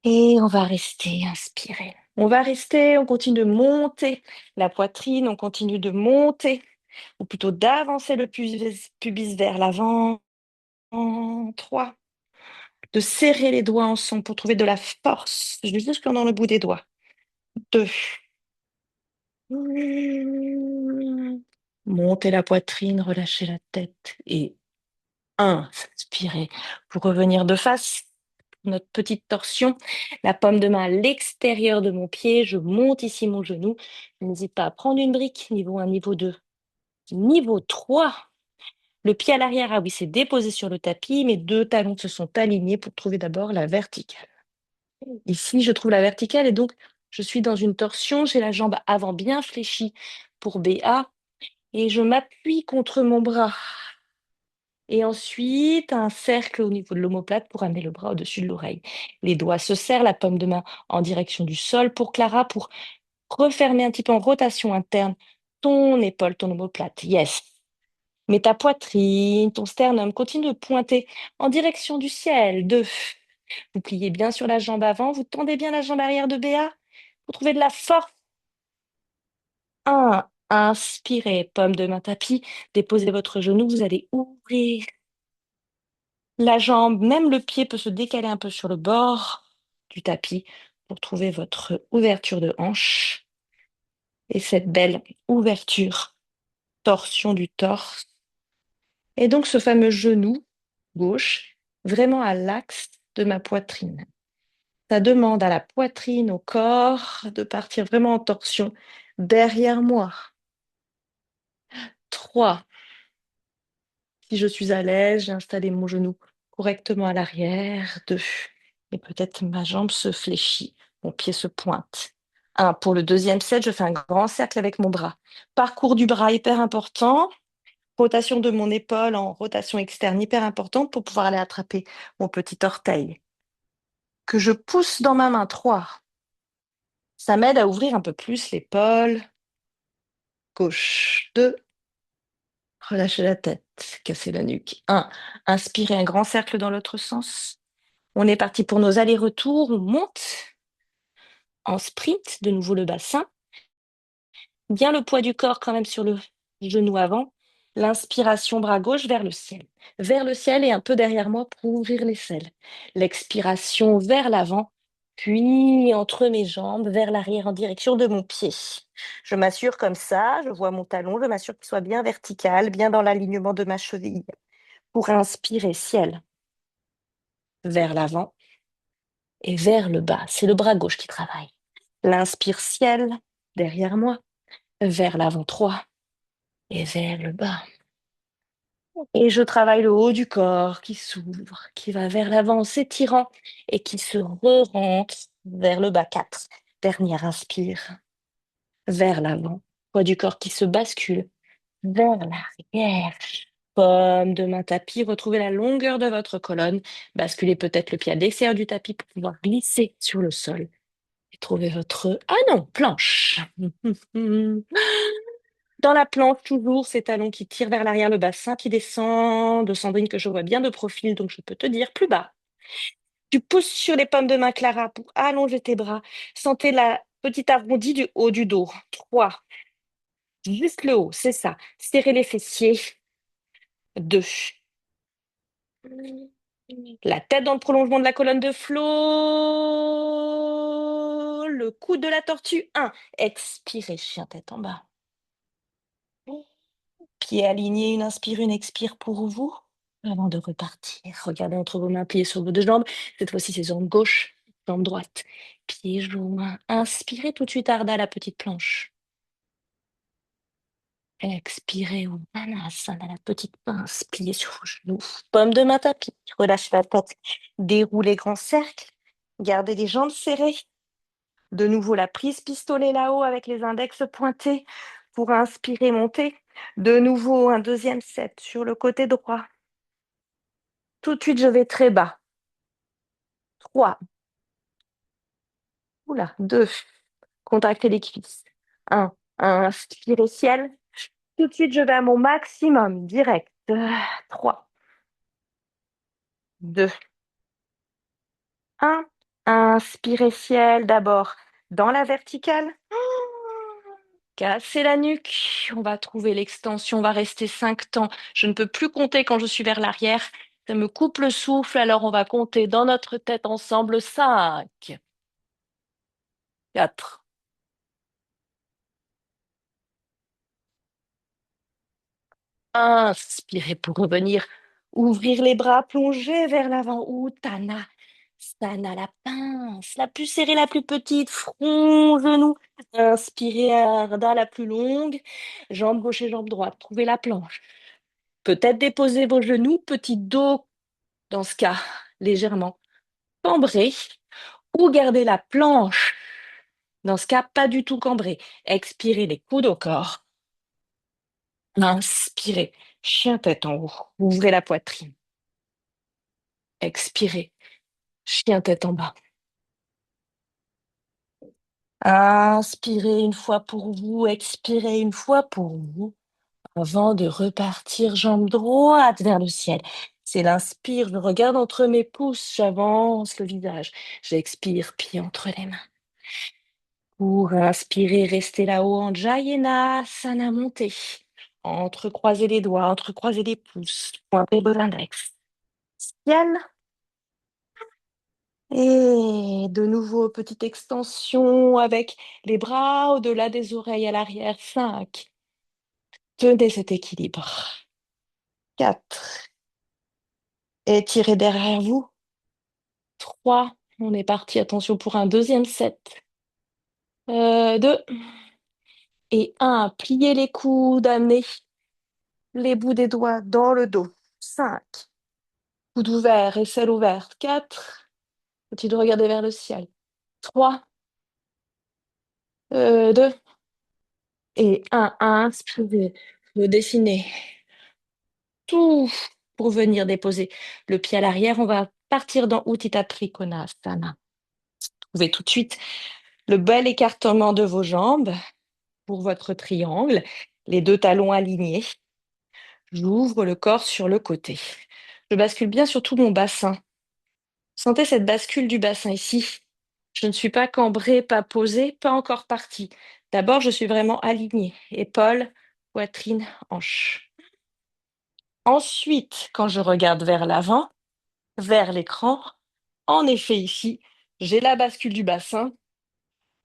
Et on va rester inspiré. On va rester, on continue de monter la poitrine, on continue de monter, ou plutôt d'avancer le pubis vers l'avant. 3. De serrer les doigts ensemble pour trouver de la force jusque dans le bout des doigts. 2. Montez la poitrine, relâchez la tête. Et 1. Inspirez pour revenir de face. Notre petite torsion, la paume de main à l'extérieur de mon pied. Je monte ici mon genou. Je n'hésite pas à prendre une brique, niveau 1, niveau 2. Niveau 3. Le pied à l'arrière, ah oui, c'est déposé sur le tapis. Mes deux talons se sont alignés pour trouver d'abord la verticale. Ici, je trouve la verticale et donc je suis dans une torsion. J'ai la jambe avant bien fléchie pour BA et je m'appuie contre mon bras. Et ensuite, un cercle au niveau de l'omoplate pour amener le bras au-dessus de l'oreille. Les doigts se serrent, la paume de main en direction du sol pour Clara, pour refermer un petit peu en rotation interne ton épaule, ton omoplate. Yes. Mais ta poitrine, ton sternum continue de pointer en direction du ciel. 2. Vous pliez bien sur la jambe avant, vous tendez bien la jambe arrière de BA. Vous trouvez de la force. 1. Inspirez, paume de main tapis, déposez votre genou, vous allez ouvrir la jambe, même le pied peut se décaler un peu sur le bord du tapis pour trouver votre ouverture de hanche et cette belle ouverture, torsion du torse. Et donc ce fameux genou gauche, vraiment à l'axe de ma poitrine. Ça demande à la poitrine, au corps, de partir vraiment en torsion derrière moi. 3. Si je suis à l'aise, j'ai installé mon genou correctement à l'arrière. 2. Et peut-être ma jambe se fléchit, mon pied se pointe. 1. Pour le deuxième set, je fais un grand cercle avec mon bras. Parcours du bras hyper important. Rotation de mon épaule en rotation externe hyper importante pour pouvoir aller attraper mon petit orteil. Que je pousse dans ma main. 3. Ça m'aide à ouvrir un peu plus l'épaule gauche. 2. Relâchez la tête, cassez la nuque. 1. Inspirez un grand cercle dans l'autre sens. On est parti pour nos allers-retours. On monte en sprint, de nouveau le bassin. Bien le poids du corps quand même sur le genou avant. L'inspiration, bras gauche vers le ciel. Vers le ciel et un peu derrière moi pour ouvrir les selles. L'expiration vers l'avant, puis entre mes jambes, vers l'arrière en direction de mon pied. Je m'assure comme ça, je vois mon talon, je m'assure qu'il soit bien vertical, bien dans l'alignement de ma cheville. Pour inspirer ciel vers l'avant et vers le bas. C'est le bras gauche qui travaille. L'inspire ciel derrière moi, vers l'avant 3 et vers le bas. Et je travaille le haut du corps qui s'ouvre, qui va vers l'avant en s'étirant et qui se re-rentre vers le bas. 4. Dernière inspire vers l'avant. Poids du corps qui se bascule vers l'arrière. Paume de main tapis, retrouvez la longueur de votre colonne. Basculez peut-être le pied à l'extérieur du tapis pour pouvoir glisser sur le sol. Et trouvez votre... Ah non, planche. Dans la planche, toujours ces talons qui tirent vers l'arrière, le bassin qui descend, de Sandrine que je vois bien de profil, donc je peux te dire plus bas. Tu pousses sur les pommes de main, Clara, pour allonger tes bras. Sentez la petite arrondie du haut du dos. 3. Juste le haut, c'est ça. Serrez les fessiers. 2. La tête dans le prolongement de la colonne de Flo. Le coude de la tortue. 1. Expirez, chien tête en bas. Pieds alignés, une inspire, une expire pour vous. Avant de repartir, regardez entre vos mains, pliés sur vos deux jambes. Cette fois-ci, c'est jambe gauche, jambe droite. Pieds joints. Inspirez tout de suite, Arda, la petite planche. Expirez, Uttanasana, la petite pince, pliée sur vos genoux. Paume de main tapis, relâchez la tête. Déroulez grand cercle. Gardez les jambes serrées. De nouveau, la prise pistolet là-haut avec les index pointés pour inspirer, monter. De nouveau, un deuxième set sur le côté droit. Tout de suite, je vais très bas. 3. Oula, 2. Contractez les cuisses. 1. Inspirez ciel. Tout de suite, je vais à mon maximum, direct. 3. 2. 1. Inspirez ciel d'abord dans la verticale. Cassez la nuque. On va trouver l'extension. On va rester 5 temps. Je ne peux plus compter quand je suis vers l'arrière. Ça me coupe le souffle. Alors, on va compter dans notre tête ensemble. 5, 4, inspirez pour revenir. Ouvrir les bras, plonger vers l'avant. Uttanasana, la pince, la plus serrée, la plus petite. Front, genou. Inspirez, Ardha, la plus longue. Jambe gauche et jambe droite. Trouvez la planche. Peut-être déposer vos genoux, petit dos dans ce cas, légèrement cambré. Ou garder la planche. Dans ce cas, pas du tout cambré. Expirez les coudes au corps. Inspirez, chien tête en haut. Ouvrez la poitrine. Expirez, chien tête en bas. Inspirez une fois pour vous, expirez une fois pour vous, avant de repartir jambe droite vers le ciel. C'est l'inspire, je regarde entre mes pouces, j'avance le visage. J'expire, pied entre les mains. Pour inspirer, restez là-haut en Jayena, montez. Entrecroisez les doigts, entrecroisez les pouces, pointez vos index. Ciel. Et de nouveau, petite extension avec les bras au-delà des oreilles à l'arrière. 5. Tenez cet équilibre. 4. Étirez derrière vous. 3. On est parti. Attention pour un deuxième set. 2. Et 1. Pliez les coudes, amenez les bouts des doigts dans le dos. 5. Coude ouvert, aisselle ouverte. 4. Continue de regarder vers le ciel. 3. 2. Et 1. Inspirez. Redessinez. Tout pour venir déposer le pied à l'arrière. On va partir dans Utthita Trikonasana. Trouvez tout de suite le bel écartement de vos jambes pour votre triangle. Les deux talons alignés. J'ouvre le corps sur le côté. Je bascule bien sur tout mon bassin. Sentez cette bascule du bassin ici. Je ne suis pas cambrée, pas posée, pas encore partie. D'abord, je suis vraiment alignée. Épaules, poitrine, hanche. Ensuite, quand je regarde vers l'avant, vers l'écran, en effet, ici, j'ai la bascule du bassin.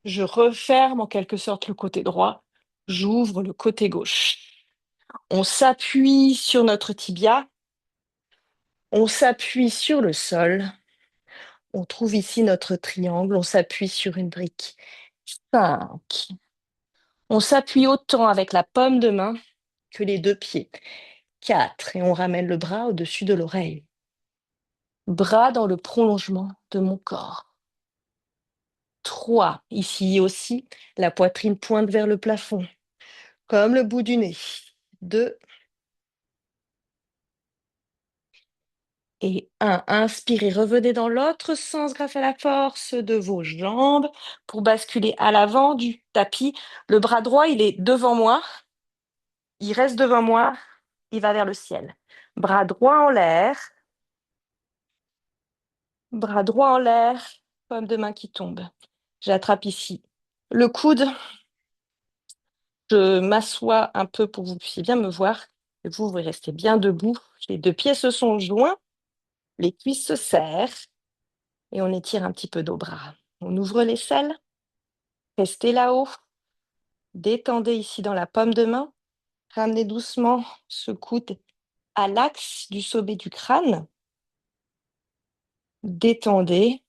Je referme en quelque sorte le côté droit. J'ouvre le côté gauche. On s'appuie sur notre tibia. On s'appuie sur le sol. On trouve ici notre triangle. On s'appuie sur une brique. 5. On s'appuie autant avec la paume de main que les deux pieds. 4. Et on ramène le bras au-dessus de l'oreille. Bras dans le prolongement de mon corps. 3. Ici aussi, la poitrine pointe vers le plafond, comme le bout du nez. 2. Et 1. Inspirez, revenez dans l'autre sens grâce à la force de vos jambes pour basculer à l'avant du tapis. Le bras droit, il est devant moi. Il reste devant moi. Il va vers le ciel. Bras droit en l'air. Bras droit en l'air, paume de main qui tombe. J'attrape ici le coude. Je m'assois un peu pour que vous puissiez bien me voir. Et vous restez bien debout. Les deux pieds se sont joints, les cuisses se serrent et on étire un petit peu nos bras. On ouvre l'aisselle, restez là-haut, détendez ici dans la paume de main, ramenez doucement ce coude à l'axe du sommet du crâne, détendez,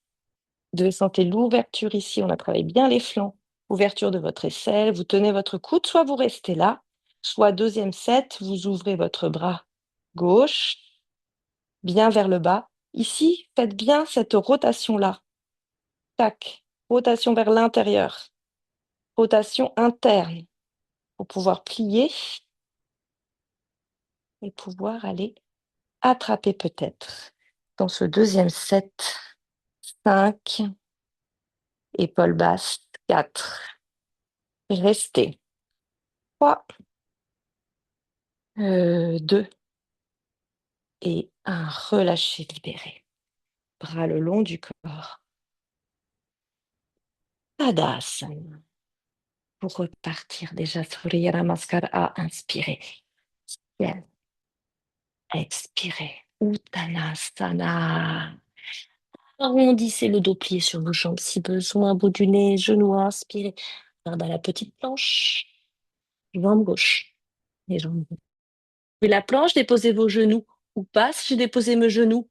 vous sentez l'ouverture ici, on a travaillé bien les flancs, ouverture de votre aisselle, vous tenez votre coude, soit vous restez là, soit deuxième set, vous ouvrez votre bras gauche, bien vers le bas. Ici, faites bien cette rotation-là. Tac, rotation vers l'intérieur, rotation interne pour pouvoir plier et pouvoir aller attraper peut-être. Dans ce deuxième set, 5, épaules basses, 4, restez, 3, 2 et 1, relâchez, libérez. Bras le long du corps. Tadasana. Pour repartir déjà, Surya Namaskara, inspirez. Bien. Expirez. Uttanasana. Arrondissez le dos plié sur vos jambes si besoin, bout du nez, genoux, inspirez. Garde à la petite planche. Jambe gauche. Et jambe gauche. Et la planche, déposez vos genoux. Ou pas, si j'ai déposé mes genoux.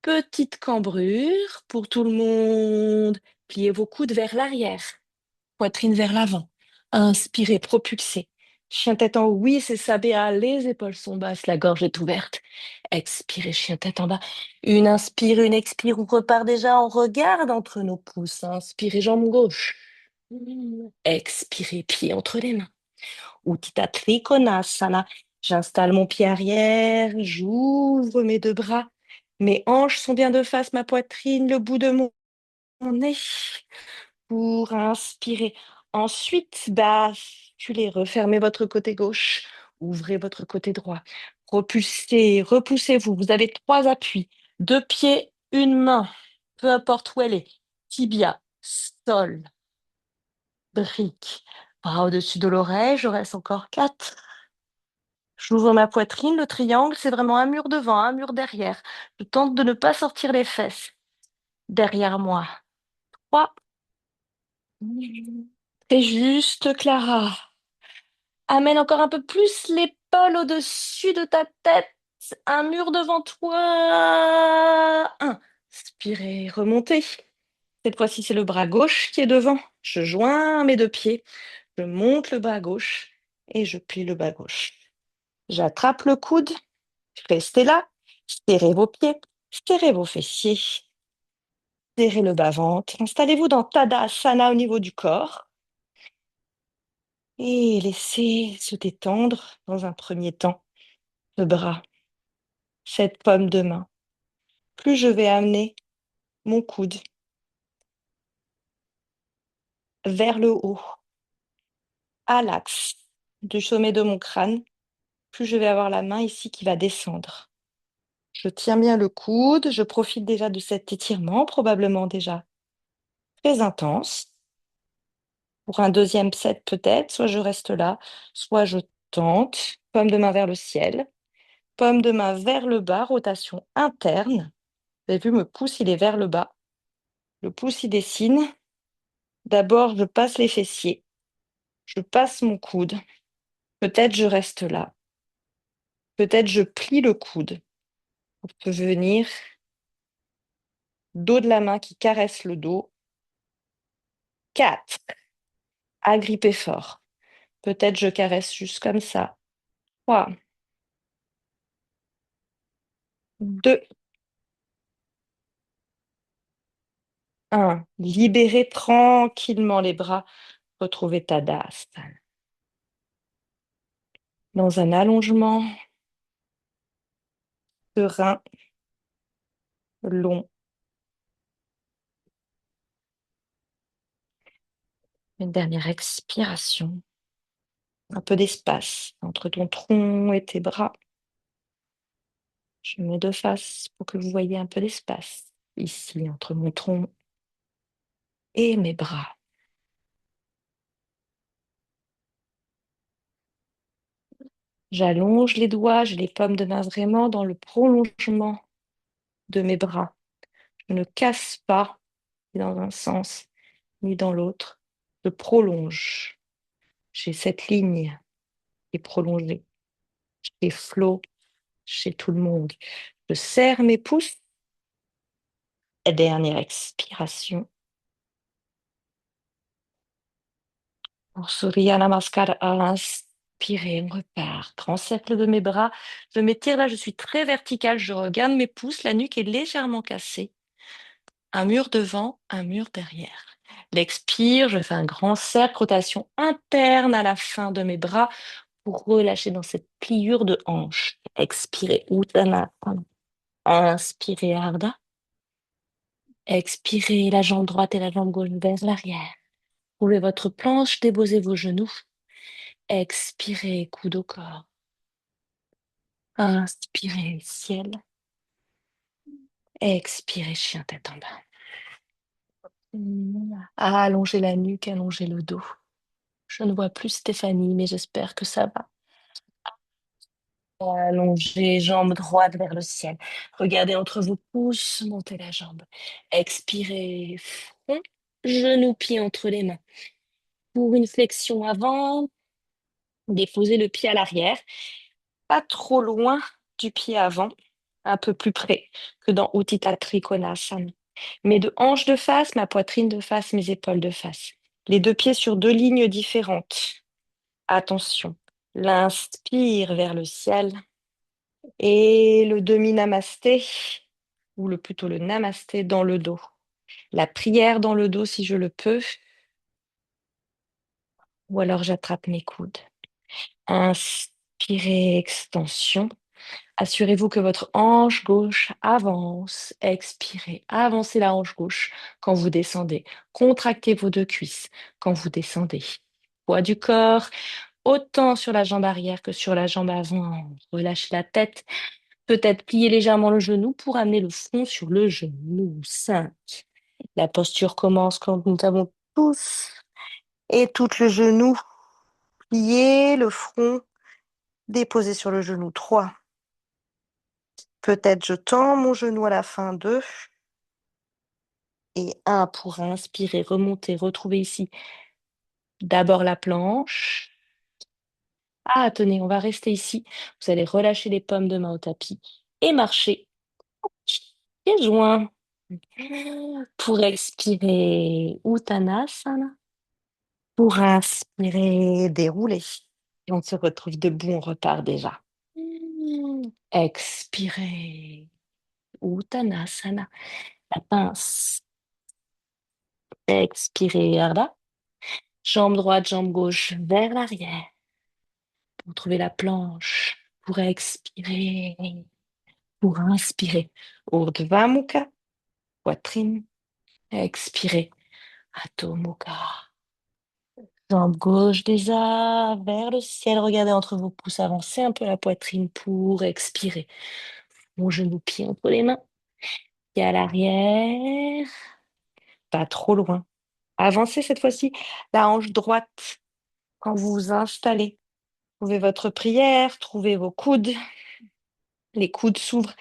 Petite cambrure pour tout le monde. Pliez vos coudes vers l'arrière. Poitrine vers l'avant. Inspirez, propulsez. Chien tête en haut, oui, c'est ça, Béa. Les épaules sont basses, la gorge est ouverte. Expirez, chien tête en bas. Une inspire, une expire. On repart déjà, on regarde entre nos pouces. Inspirez, jambe gauche. Expirez, pied entre les mains. Uttita Trikonasana. J'installe mon pied arrière, j'ouvre mes deux bras. Mes hanches sont bien de face, ma poitrine, le bout de mon nez pour inspirer. Ensuite, basculez, refermez votre côté gauche, ouvrez votre côté droit. Propulsez, repoussez-vous. Vous avez 3 appuis. 2 pieds, une main, peu importe où elle est. Tibia, sol, brique. Bras au-dessus de l'oreille, je reste encore 4. J'ouvre ma poitrine, le triangle, c'est vraiment un mur devant, un mur derrière. Je tente de ne pas sortir les fesses. Derrière moi. 3. C'est juste, Clara. Amène encore un peu plus l'épaule au-dessus de ta tête. Un mur devant toi. Inspirez, remontez. Cette fois-ci, c'est le bras gauche qui est devant. Je joins mes deux pieds. Je monte le bras gauche et je plie le bas gauche. J'attrape le coude. Restez là. Serrez vos pieds. Serrez vos fessiers. Serrez le bas-ventre. Installez-vous dans Tadasana au niveau du corps. Et laissez se détendre dans un premier temps le bras, cette paume de main. Plus je vais amener mon coude vers le haut, à l'axe du sommet de mon crâne, plus je vais avoir la main ici qui va descendre. Je tiens bien le coude, je profite déjà de cet étirement, probablement déjà très intense. Pour un deuxième set peut-être, soit je reste là, soit je tente, paume de main vers le ciel, paume de main vers le bas, rotation interne. Vous avez vu, le pouce, il est vers le bas. Le pouce, il dessine. D'abord, je passe les fessiers. Je passe mon coude. Peut-être je reste là. Peut-être je plie le coude pour venir dos de la main qui caresse le dos. 4. Agrippez fort. Peut-être je caresse juste comme ça. 3. 2. 1. Libérez tranquillement les bras. Retrouvez Tadasana. Dans un allongement serein, long. Une dernière expiration. Un peu d'espace entre ton tronc et tes bras. Je me mets de face pour que vous voyez un peu d'espace. ici entre mon tronc et mes bras. J'allonge les doigts, j'ai les paumes de main vraiment dans le prolongement de mes bras. Je ne casse pas ni dans un sens ni dans l'autre. Je prolonge. J'ai cette ligne qui est prolongée. J'ai flot chez tout le monde. Je serre mes pouces. Et dernière expiration. Pour Surya Namaskar, à inspirer, on repart. Grand cercle de mes bras. Je m'étire là, je suis très verticale. Je regarde mes pouces, la nuque est légèrement cassée. Un mur devant, un mur derrière. L'expire, je fais un grand cercle, rotation interne à la fin de mes bras pour relâcher dans cette pliure de hanche. Expirez, Uttanasana. Inspirez, Ardha. Expirez la jambe droite et la jambe gauche vers l'arrière. Trouvez votre planche, déposez vos genoux. Expirez, coude au corps. Inspirez, ciel. Expirez, chien tête en bas. Allongez la nuque, allongez le dos. Je ne vois plus Stéphanie, mais j'espère que ça va. Allongez, jambe droite vers le ciel. Regardez entre vos pouces, montez la jambe. Expirez, front, genou, pied entre les mains. Pour une flexion avant, déposez le pied à l'arrière, pas trop loin du pied avant, un peu plus près que dans Utthita Trikonasana. Mes deux hanches de face, ma poitrine de face, mes épaules de face. Les deux pieds sur deux lignes différentes. Attention, l'inspire vers le ciel et le demi-namasté, ou plutôt le namasté dans le dos. La prière dans le dos si je le peux, ou alors j'attrape mes coudes. Inspirez, extension. Assurez-vous que votre hanche gauche avance. Expirez, avancez la hanche gauche quand vous descendez. Contractez vos deux cuisses quand vous descendez. Poids du corps, autant sur la jambe arrière que sur la jambe avant. Relâchez la tête. Peut-être plier légèrement le genou pour amener le front sur le genou. 5. La posture commence quand nous avons tous et tout le genou plié, le front déposé sur le genou. 3. Peut-être je tends mon genou à la fin. 2. Et 1 pour inspirer, remonter, retrouver ici d'abord la planche. Ah, tenez, on va rester ici. Vous allez relâcher les paumes de main au tapis et marcher. Pieds joints. Pour expirer, Uttanasana. Pour inspirer, dérouler. Et on se retrouve debout, on repart déjà. Expirez, Uttanasana. La pince. Expirez, Ardha. Jambe droite, jambe gauche vers l'arrière. Pour trouver la planche. Pour expirer. Pour inspirer. Urdhva Mukha. Poitrine. Expirez. Adho Mukha. Jambe gauche déjà vers le ciel. Regardez entre vos pouces. Avancez un peu la poitrine pour expirer. Mon genou pied entre les mains. Pied à l'arrière. Pas trop loin. Avancez cette fois-ci la hanche droite quand vous vous installez. Trouvez votre prière, trouvez vos coudes. Les coudes s'ouvrent,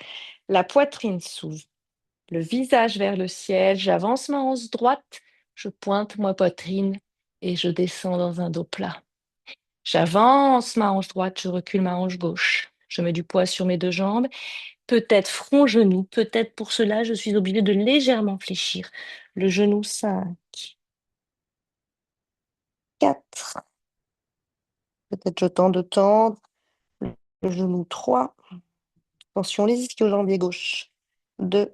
la poitrine s'ouvre, le visage vers le ciel. J'avance ma hanche droite, je pointe ma poitrine et je descends dans un dos plat. J'avance ma hanche droite, je recule ma hanche gauche. Je mets du poids sur mes deux jambes, peut-être front-genou, peut-être pour cela je suis obligée de légèrement fléchir. Le genou 5, 4, peut-être je tends de tendre. Le genou 3, tension les ischio-jambiers gauche. 2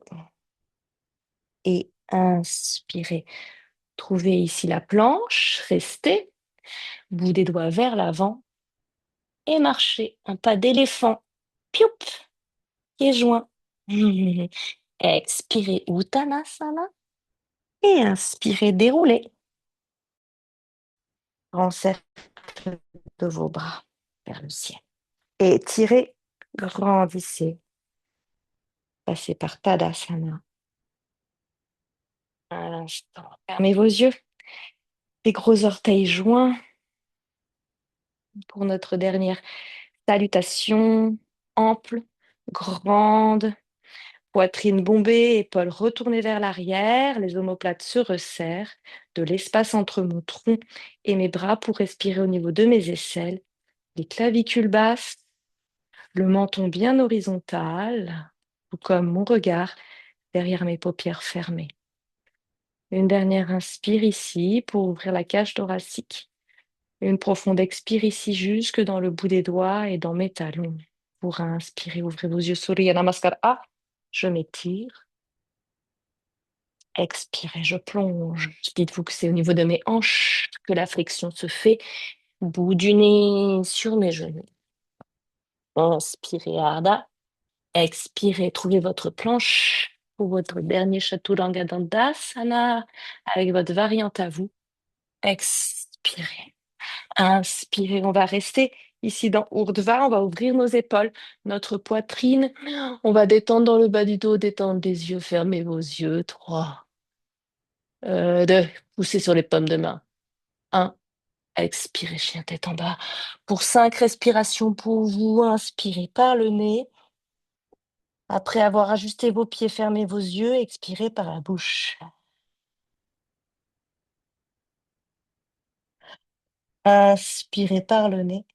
et inspirez. Trouvez ici la planche, restez, bout des doigts vers l'avant et marchez. Un pas d'éléphant. Pioup, pieds joints. Expirez Uttanasana et inspirez, déroulez. Grand cercle de vos bras vers le ciel. Et tirez, grandissez. Passez par Tadasana. Un instant. Fermez vos yeux. Les gros orteils joints pour notre dernière salutation. Ample, grande, poitrine bombée, épaules retournées vers l'arrière. Les omoplates se resserrent. De l'espace entre mon tronc et mes bras pour respirer au niveau de mes aisselles. Les clavicules basses, le menton bien horizontal, tout comme mon regard derrière mes paupières fermées. Une dernière inspire ici pour ouvrir la cage thoracique. Une profonde expire ici jusque dans le bout des doigts et dans mes talons. Pour inspirer, ouvrez vos yeux, Surya Namaskar. Je m'étire. Expirez, je plonge. Dites-vous que c'est au niveau de mes hanches que la friction se fait. Bout du nez sur mes genoux. Inspirez, Ardha. Expirez, trouvez votre planche pour votre dernier Chaturanga Dandasana avec votre variante à vous. Expirez. Inspirez, on va rester ici dans Urdhva, on va ouvrir nos épaules, notre poitrine, on va détendre dans le bas du dos, détendre les yeux, fermez vos yeux. 3, 2, poussez sur les paumes de main. 1, expirez, chien tête en bas. Pour 5 respirations pour vous, inspirez par le nez. Après avoir ajusté vos pieds, fermez vos yeux, expirez par la bouche. Inspirez par le nez.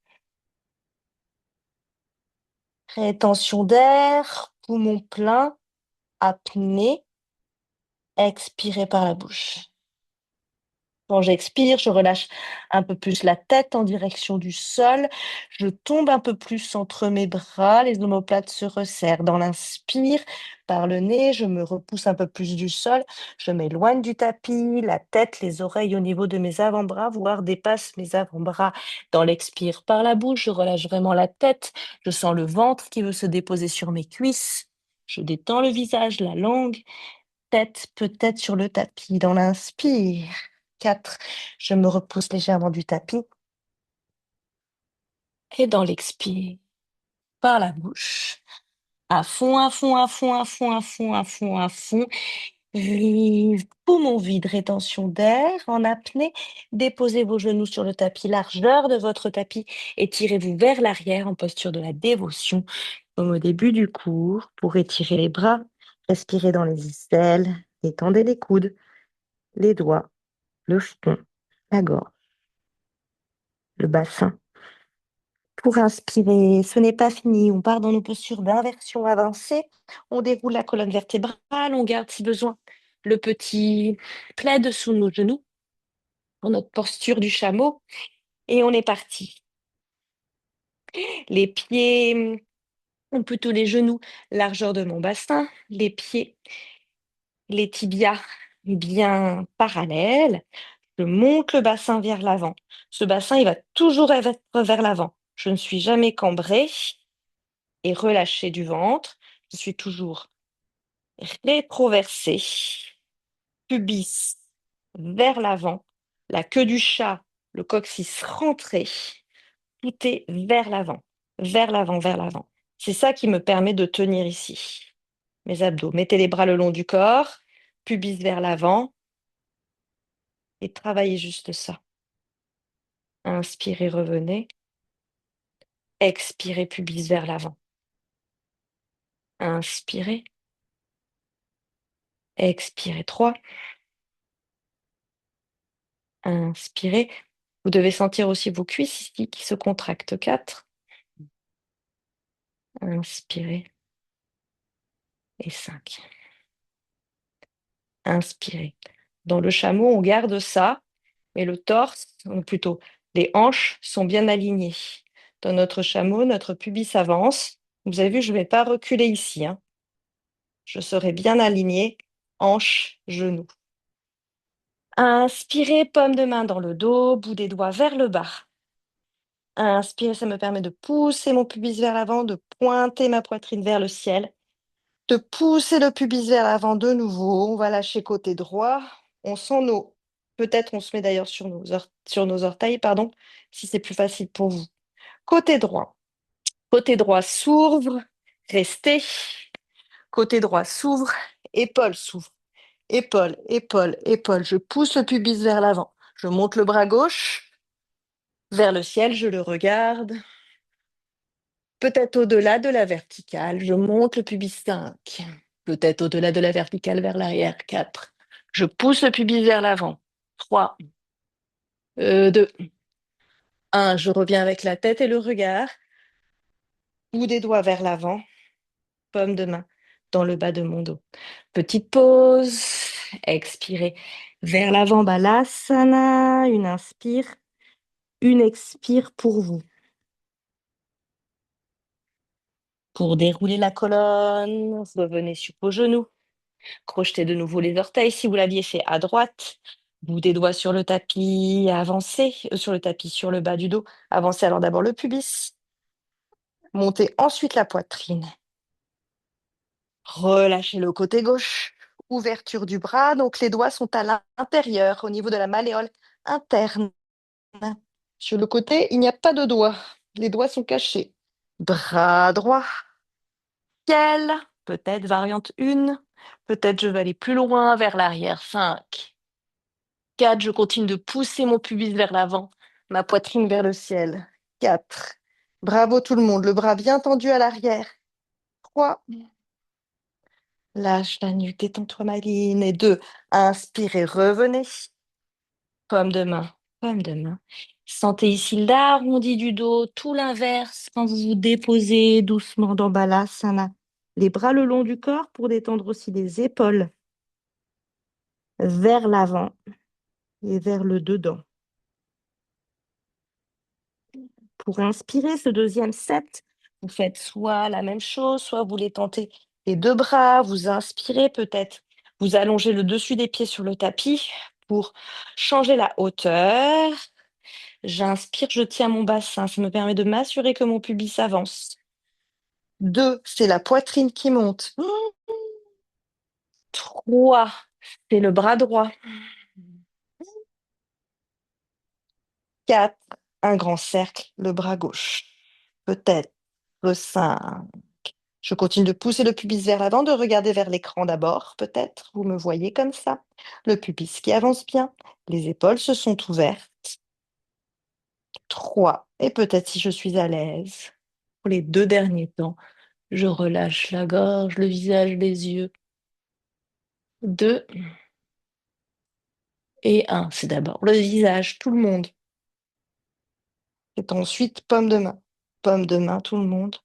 Rétention d'air, poumon plein, apnée. Expirez par la bouche. Quand j'expire, je relâche un peu plus la tête en direction du sol. Je tombe un peu plus entre mes bras. Les omoplates se resserrent. Dans l'inspire, par le nez, je me repousse un peu plus du sol. Je m'éloigne du tapis, la tête, les oreilles au niveau de mes avant-bras, voire dépasse mes avant-bras. Dans l'expire, par la bouche, je relâche vraiment la tête. Je sens le ventre qui veut se déposer sur mes cuisses. Je détends le visage, la langue. Tête peut-être sur le tapis. Dans l'inspire. 4, je me repousse légèrement du tapis. Et dans l'expire, par la bouche. À fond, à fond, à fond, à fond, à fond, à fond, à fond. Poumon vide, rétention d'air en apnée. Déposez vos genoux sur le tapis, largeur de votre tapis. Étirez-vous vers l'arrière en posture de la dévotion, comme au début du cours, pour étirer les bras. Respirez dans les aisselles. Étendez les coudes, les doigts, le front, la gorge, le bassin. Pour inspirer, ce n'est pas fini. On part dans nos postures d'inversion avancée. On déroule la colonne vertébrale. On garde, si besoin, le petit plaid sous nos genoux pour notre posture du chameau. Et on est parti. Les pieds, ou plutôt les genoux, largeur de mon bassin. Les pieds, les tibias bien parallèles. Je monte le bassin vers l'avant. Ce bassin, il va toujours être vers l'avant. Je ne suis jamais cambrée et relâchée du ventre. Je suis toujours rétroversée, pubis vers l'avant, la queue du chat, le coccyx rentré, tout est vers l'avant, vers l'avant, vers l'avant. C'est ça qui me permet de tenir ici. Mes abdos. Mettez les bras le long du corps, pubis vers l'avant et travaillez juste ça. Inspirez, revenez. Expirez, pubis vers l'avant. Inspirez. Expirez 3. Inspirez. Vous devez sentir aussi vos cuisses ici qui se contractent. 4. Inspirez. Et 5. Inspirez. Dans le chameau, on garde ça, mais le torse, ou plutôt les hanches, sont bien alignées. Dans notre chameau, notre pubis avance. Vous avez vu, je ne vais pas reculer ici, hein. Je serai bien alignée, hanches, genoux. Inspirez, paume de main dans le dos, bout des doigts vers le bas. Inspirez, ça me permet de pousser mon pubis vers l'avant, de pointer ma poitrine vers le ciel, de pousser le pubis vers l'avant de nouveau. On va lâcher côté droit. On sent nos... Peut-être on se met d'ailleurs sur nos orteils, pardon, si c'est plus facile pour vous. Côté droit. Côté droit s'ouvre. Restez. Côté droit s'ouvre. Épaules s'ouvrent. Épaule, épaule, épaule. Je pousse le pubis vers l'avant. Je monte le bras gauche vers le ciel, je le regarde. Peut-être au-delà de la verticale. Je monte le pubis 5. Peut-être au-delà de la verticale vers l'arrière 4. Je pousse le pubis vers l'avant 3, 2, 1. Je reviens avec la tête et le regard. Bout des doigts vers l'avant, paume de main dans le bas de mon dos. Petite pause. Expirez vers l'avant, Balasana. Une inspire, une expire pour vous. Pour dérouler la colonne, revenez sur vos genoux. Crochetez de nouveau les orteils si vous l'aviez fait à droite. Bout des doigts sur le tapis, avancez sur le tapis, sur le bas du dos. Avancez alors d'abord le pubis. Montez ensuite la poitrine. Relâchez le côté gauche. Ouverture du bras, donc les doigts sont à l'intérieur, au niveau de la malléole interne. Sur le côté, il n'y a pas de doigts. Les doigts sont cachés. Bras droit. Ciel, peut-être variante 1. Peut-être je vais aller plus loin vers l'arrière. 5. 4. Je continue de pousser mon pubis vers l'avant, ma poitrine vers le ciel. 4. Bravo tout le monde. Le bras bien tendu à l'arrière. 3. Lâche la nuque, détends-toi Maline. Et 2. Inspirez, revenez. Paume de main, paume de main. Sentez ici l'arrondi du dos, tout l'inverse quand vous vous déposez doucement dans Balasana. Les bras le long du corps pour détendre aussi les épaules vers l'avant et vers le dedans. Pour inspirer ce deuxième set, vous faites soit la même chose, soit vous les tentez les deux bras, vous inspirez peut-être, vous allongez le dessus des pieds sur le tapis pour changer la hauteur. J'inspire, je tiens mon bassin, ça me permet de m'assurer que mon pubis avance. 2, c'est la poitrine qui monte. 3, c'est le bras droit. 4, un grand cercle, le bras gauche. Peut-être 5. Je continue de pousser le pubis vers l'avant, de regarder vers l'écran d'abord, peut-être. Vous me voyez comme ça. Le pubis qui avance bien. Les épaules se sont ouvertes. 3. Et peut-être si je suis à l'aise. Pour les 2 derniers temps, je relâche la gorge, le visage, les yeux. 2 et 1. C'est d'abord le visage, tout le monde. C'est ensuite paume de main, tout le monde.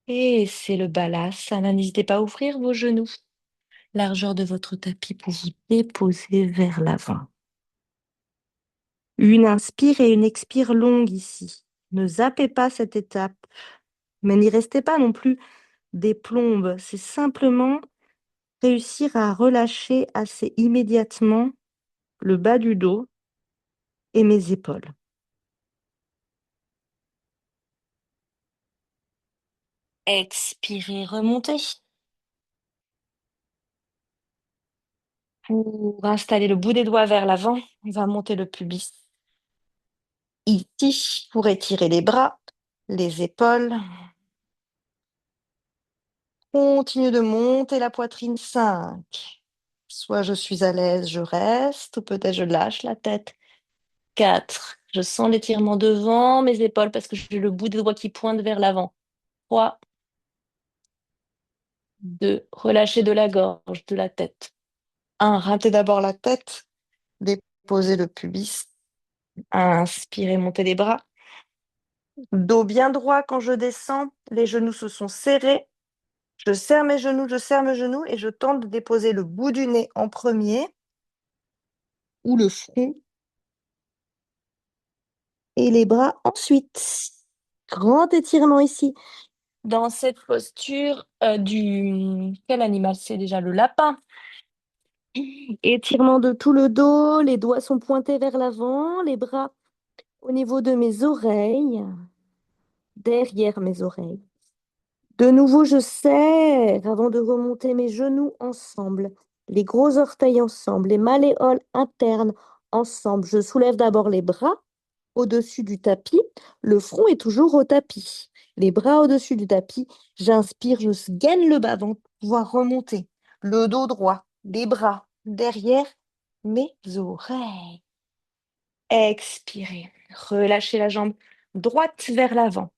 Et c'est le balasana. N'hésitez pas à ouvrir vos genoux. Largeur de votre tapis pour vous déposer vers l'avant. Une inspire et une expire longue ici. Ne zappez pas cette étape, mais n'y restez pas non plus des plombes. C'est simplement réussir à relâcher assez immédiatement le bas du dos et mes épaules. Expirez, remontez. Pour installer le bout des doigts vers l'avant, on va monter le pubis. Ici, pour étirer les bras, les épaules. Continue de monter la poitrine. 5. Soit je suis à l'aise, je reste, ou peut-être je lâche la tête. 4. Je sens l'étirement devant mes épaules parce que j'ai le bout des doigts qui pointe vers l'avant. 3. 2. Relâchez de la gorge, de la tête. 1. Ratez d'abord la tête. Déposez le pubis. Inspirez, montez les bras. Dos bien droit quand je descends. Les genoux se sont serrés. Je serre mes genoux, je serre mes genoux et je tente de déposer le bout du nez en premier ou le front et les bras ensuite. Grand étirement ici. Dans cette posture du... Quel animal c'est déjà? Le lapin. Étirement de tout le dos, les doigts sont pointés vers l'avant, les bras au niveau de mes oreilles, derrière mes oreilles. De nouveau, je serre avant de remonter mes genoux ensemble, les gros orteils ensemble, les malléoles internes ensemble. Je soulève d'abord les bras au-dessus du tapis. Le front est toujours au tapis. Les bras au-dessus du tapis. J'inspire, je gaine le bas-ventre pour pouvoir remonter. Le dos droit. les bras derrière mes oreilles. Expirez. Relâchez la jambe droite vers l'avant.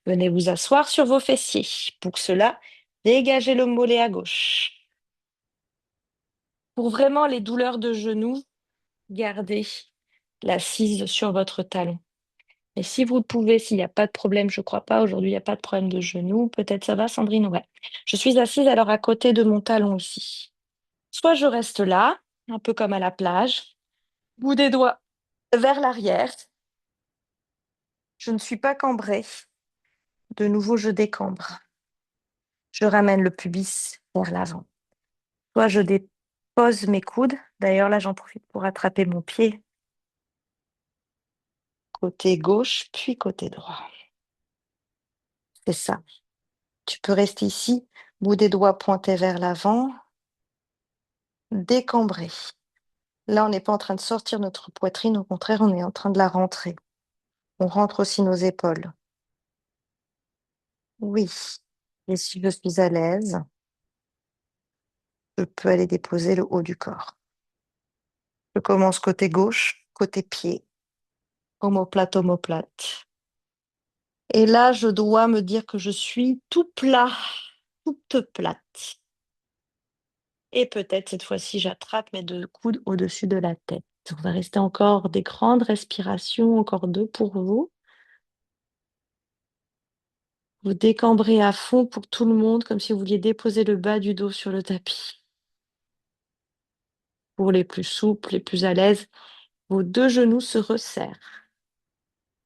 Venez vous asseoir sur vos fessiers. Pour cela, dégagez le mollet à gauche. Pour vraiment les douleurs de genoux, gardez l'assise sur votre talon. Et si vous le pouvez, s'il n'y a pas de problème, je ne crois pas, aujourd'hui il n'y a pas de problème de genou, peut-être ça va, Sandrine, ouais. Je suis assise alors à côté de mon talon ici. Soit je reste là, un peu comme à la plage, bout des doigts vers l'arrière. Je ne suis pas cambrée. De nouveau, je décambre. Je ramène le pubis vers l'avant. Soit je dépose mes coudes. D'ailleurs, là, j'en profite pour attraper mon pied. Côté gauche, puis côté droit. C'est ça. Tu peux rester ici, bout des doigts pointés vers l'avant, décambré. Là, on n'est pas en train de sortir notre poitrine, au contraire, on est en train de la rentrer. On rentre aussi nos épaules. Oui. Et si je suis à l'aise, je peux aller déposer le haut du corps. Je commence côté gauche, côté pied, omoplate, omoplate. Et là, je dois me dire que je suis tout plat, toute plate. Et peut-être cette fois-ci, j'attrape mes deux coudes au-dessus de la tête. On va rester encore des grandes respirations, encore deux pour vous. Vous décambrez à fond pour tout le monde, comme si vous vouliez déposer le bas du dos sur le tapis. Pour les plus souples, les plus à l'aise, vos deux genoux se resserrent.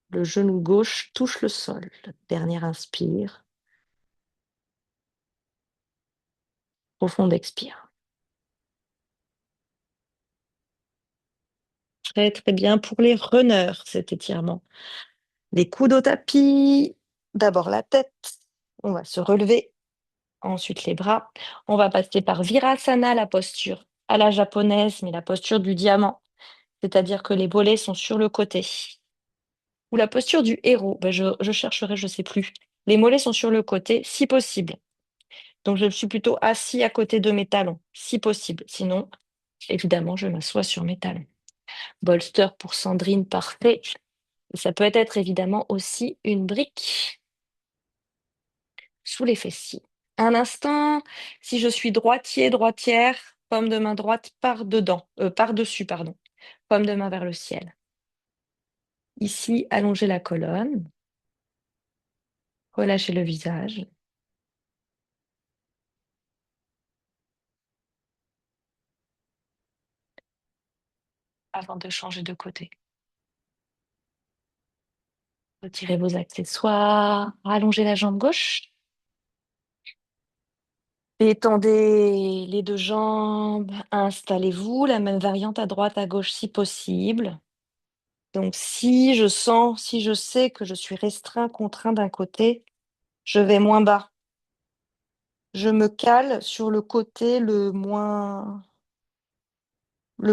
Le genou gauche touche le sol. Dernière inspire. Profonde expire. Très très bien pour les runners, cet étirement. Les coudes au tapis. D'abord la tête. On va se relever. Ensuite les bras. On va passer par Virasana, la posture à la japonaise, mais la posture du diamant. C'est-à-dire que les mollets sont sur le côté. Ou la posture du héros. Ben, je chercherai, je ne sais plus. Les mollets sont sur le côté, si possible. Donc je suis plutôt assis à côté de mes talons, si possible. Sinon, évidemment, je m'assois sur mes talons. Bolster pour Sandrine, parfait. Et ça peut être évidemment aussi une brique sous les fessiers. Un instant, si je suis droitier, droitière, paume de main droite par-dessus, pardon. Paume de main vers le ciel. Ici, allongez la colonne. Relâchez le visage. Avant de changer de côté. Retirez vos accessoires. Allongez la jambe gauche. Étendez les deux jambes, installez-vous, la même variante à droite, à gauche si possible. Donc si je sens, si je sais que je suis restreint, contraint d'un côté, je vais moins bas. Je me cale sur le côté le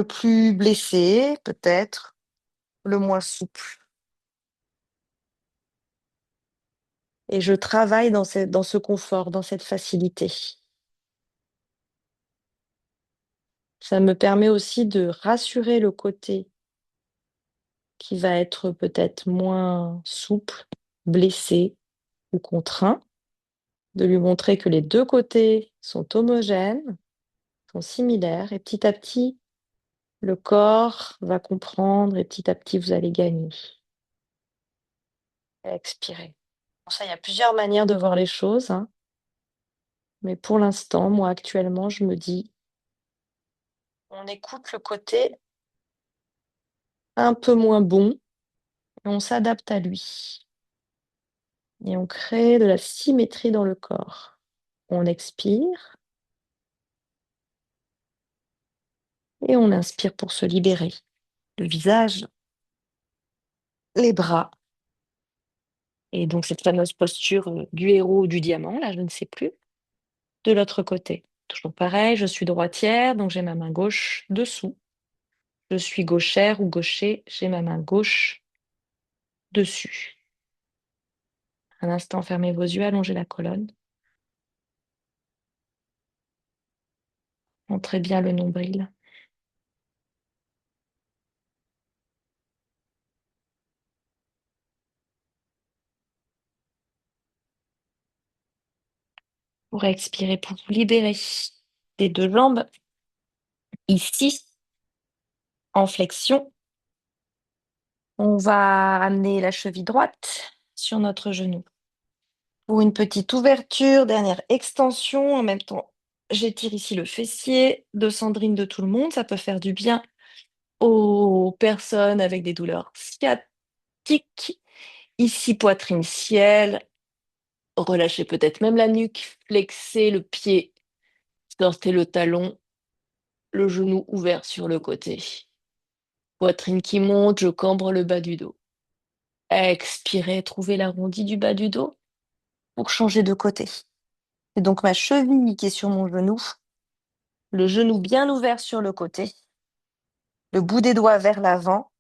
plus blessé, peut-être, le moins souple. Et je travaille dans ce confort, dans cette facilité. Ça me permet aussi de rassurer le côté qui va être peut-être moins souple, blessé ou contraint, de lui montrer que les deux côtés sont homogènes, sont similaires, et petit à petit, le corps va comprendre et petit à petit, vous allez gagner. Expirez. Bon, ça, il y a plusieurs manières de voir les choses, hein, mais pour l'instant, moi, actuellement, je me dis, on écoute le côté un peu moins bon et on s'adapte à lui. Et on crée de la symétrie dans le corps. On expire et on inspire pour se libérer. Le visage, les bras. Et donc cette fameuse posture du héros ou du diamant, là, je ne sais plus, de l'autre côté. Toujours pareil, je suis droitière, donc j'ai ma main gauche dessous. Je suis gauchère ou gaucher, j'ai ma main gauche dessus. Un instant, fermez vos yeux, allongez la colonne. Montrez bien le nombril. Pour expirer, pour vous libérer des deux jambes. Ici, en flexion, on va amener la cheville droite sur notre genou. Pour une petite ouverture, dernière extension. En même temps, j'étire ici le fessier de Sandrine de tout le monde. Ça peut faire du bien aux personnes avec des douleurs sciatiques. Ici, poitrine ciel. Relâchez peut-être même la nuque. Flexez le pied. Sortez le talon. Le genou ouvert sur le côté. Poitrine qui monte, je cambre le bas du dos. Expirez, trouvez l'arrondi du bas du dos pour changer de côté. C'est donc ma cheville qui est sur mon genou, le genou bien ouvert sur le côté, le bout des doigts vers l'avant.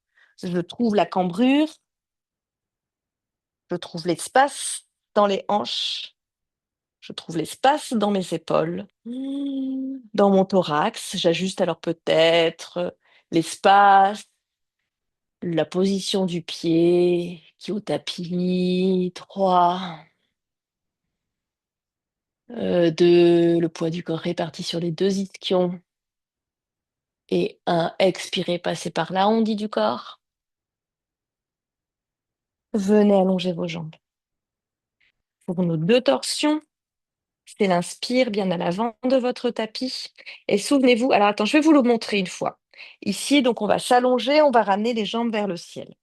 Je trouve la cambrure, je trouve l'espace dans les hanches, je trouve l'espace dans mes épaules, dans mon thorax. J'ajuste alors peut-être l'espace, la position du pied qui est au tapis, 3, 2, le poids du corps réparti sur les deux ischions. Et un, expirez, passez par l'arrondi du corps. Venez allonger vos jambes. Pour nos deux torsions, c'est l'inspire bien à l'avant de votre tapis. Et souvenez-vous, alors attends, je vais vous le montrer une fois. Ici, donc on va s'allonger, on va ramener les jambes vers le ciel.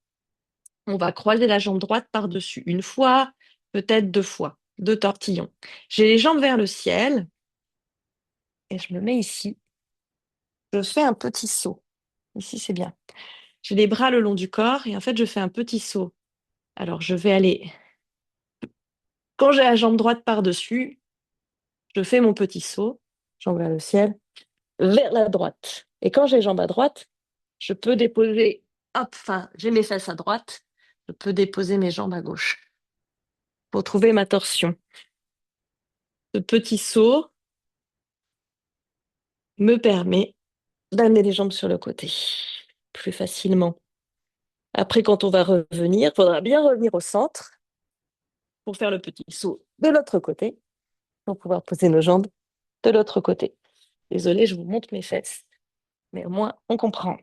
On va croiser la jambe droite par-dessus une fois, peut-être deux fois, deux tortillons. J'ai les jambes vers le ciel et je me mets ici. Je fais un petit saut. Ici, c'est bien. J'ai les bras le long du corps et en fait, je fais un petit saut. Alors, je vais aller, quand j'ai la jambe droite par-dessus, je fais mon petit saut, jambe vers le ciel, vers la droite. Et quand j'ai les jambes à droite, je peux déposer, hop, enfin, j'ai mes fesses à droite, je peux déposer mes jambes à gauche pour trouver ma torsion. Ce petit saut me permet d'amener les jambes sur le côté plus facilement. Après, quand on va revenir, il faudra bien revenir au centre pour faire le petit saut de l'autre côté, pour pouvoir poser nos jambes de l'autre côté. Désolée, je vous montre mes fesses, mais au moins on comprend.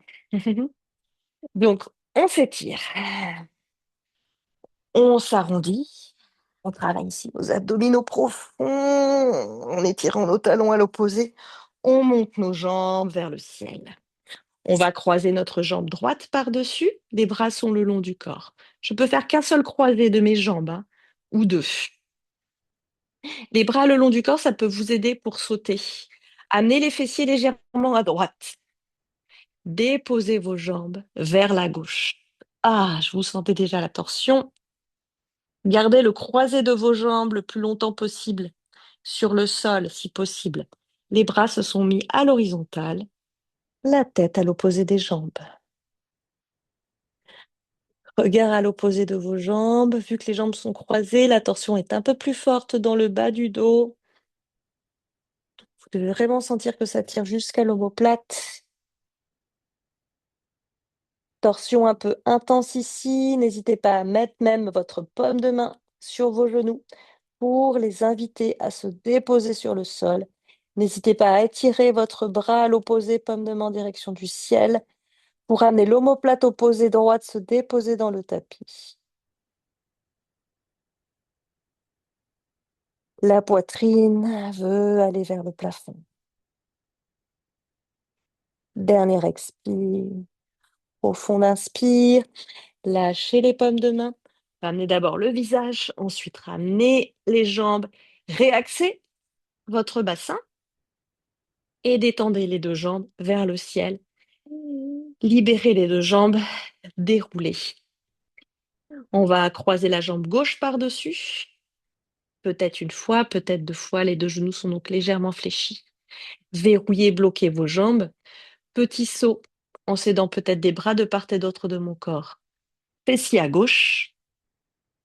Donc, on s'étire, on s'arrondit, on travaille ici nos abdominaux profonds, en étirant nos talons à l'opposé, on monte nos jambes vers le ciel. On va croiser notre jambe droite par-dessus, les bras sont le long du corps. Je peux faire qu'un seul croisé de mes jambes, hein, ou deux. Les bras le long du corps, ça peut vous aider pour sauter. Amenez les fessiers légèrement à droite. Déposez vos jambes vers la gauche. Ah, je vous sentais déjà la torsion. Gardez le croisé de vos jambes le plus longtemps possible sur le sol, si possible. Les bras se sont mis à l'horizontale, la tête à l'opposé des jambes. Regard à l'opposé de vos jambes. Vu que les jambes sont croisées, la torsion est un peu plus forte dans le bas du dos. Vous devez vraiment sentir que ça tire jusqu'à l'omoplate. Torsion un peu intense ici. N'hésitez pas à mettre même votre paume de main sur vos genoux pour les inviter à se déposer sur le sol. N'hésitez pas à étirer votre bras à l'opposé, paume de main en direction du ciel, pour amener l'omoplate opposée droite se déposer dans le tapis. La poitrine veut aller vers le plafond. Dernier expire. Profond inspire. Lâchez les paumes de main. Ramenez d'abord le visage, ensuite ramenez les jambes. Réaxez votre bassin et détendez les deux jambes vers le ciel. Libérez les deux jambes, déroulez. On va croiser la jambe gauche par-dessus. Peut-être une fois, peut-être deux fois. Les deux genoux sont donc légèrement fléchis. Verrouillez, bloquez vos jambes. Petit saut en s'aidant peut-être des bras de part et d'autre de mon corps. Fessier à gauche,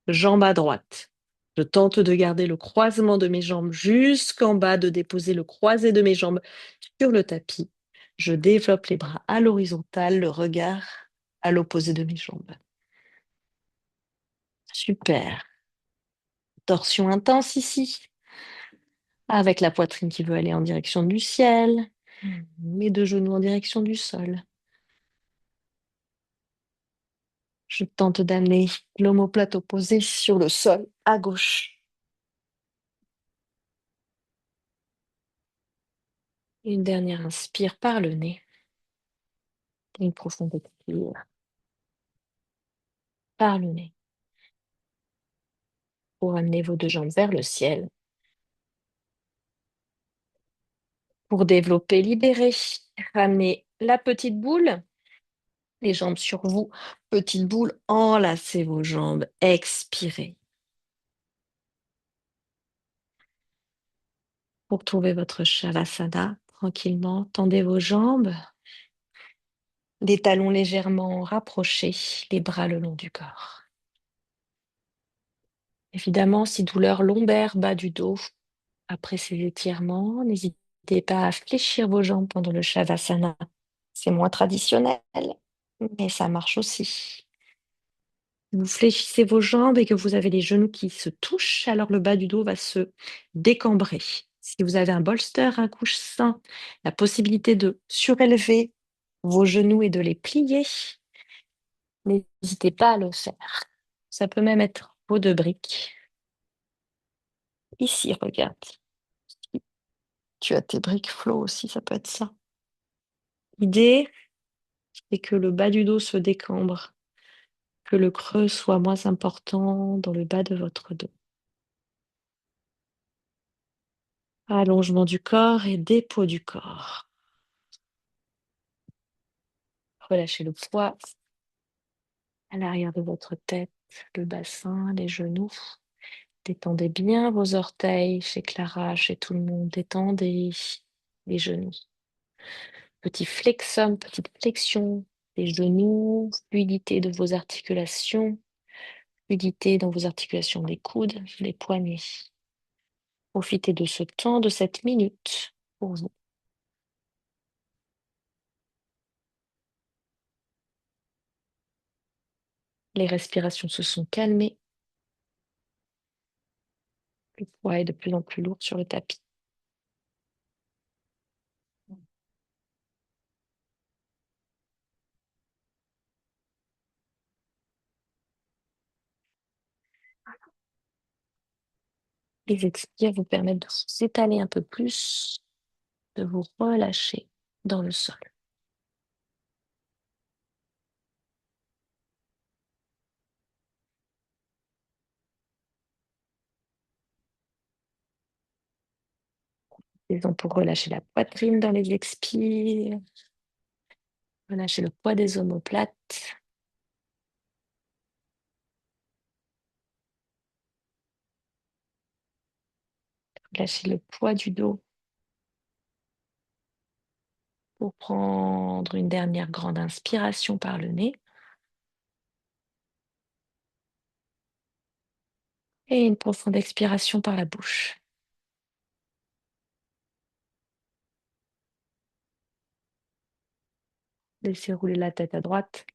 jambe à droite. Je tente de garder le croisement de mes jambes jusqu'en bas, de déposer le croisé de mes jambes sur le tapis. Je développe les bras à l'horizontale, le regard à l'opposé de mes jambes. Super. Torsion intense ici, avec la poitrine qui veut aller en direction du ciel, mes deux genoux en direction du sol. Je tente d'amener l'omoplate opposée sur le sol à gauche. Une dernière inspire par le nez. Une profonde expire par le nez pour amener vos deux jambes vers le ciel. Pour développer, libérer, ramenez la petite boule, les jambes sur vous. Petite boule, enlacez vos jambes, expirez. Pour trouver votre Shavasana, tranquillement, tendez vos jambes, les talons légèrement rapprochés, les bras le long du corps. Évidemment, si douleur lombaire, bas du dos, après ces étirements, n'hésitez pas à fléchir vos jambes pendant le Shavasana. C'est moins traditionnel, mais ça marche aussi. Vous fléchissez vos jambes et que vous avez les genoux qui se touchent, alors le bas du dos va se décambrer. Si vous avez un bolster, un coussin, la possibilité de surélever vos genoux et de les plier, n'hésitez pas à le faire. Ça peut même être peau de brique. Ici, regarde. Tu as tes briques flow aussi, ça peut être ça. L'idée, c'est que le bas du dos se décambre, que le creux soit moins important dans le bas de votre dos. Allongement du corps et dépôt du corps. Relâchez le poids à l'arrière de votre tête, le bassin, les genoux. Détendez bien vos orteils chez Clara, chez tout le monde. Détendez les genoux. Petit flexum, petite flexion des genoux, fluidité de vos articulations, fluidité dans vos articulations des coudes, les poignets. Profitez de ce temps, de cette minute pour vous. Les respirations se sont calmées. Le poids est de plus en plus lourd sur le tapis. Les expires vous permettent de vous étaler un peu plus, de vous relâcher dans le sol. Disons pour relâcher la poitrine dans les expires, relâcher le poids des omoplates. Lâchez le poids du dos pour prendre une dernière grande inspiration par le nez et une profonde expiration par la bouche. Laissez rouler la tête à droite,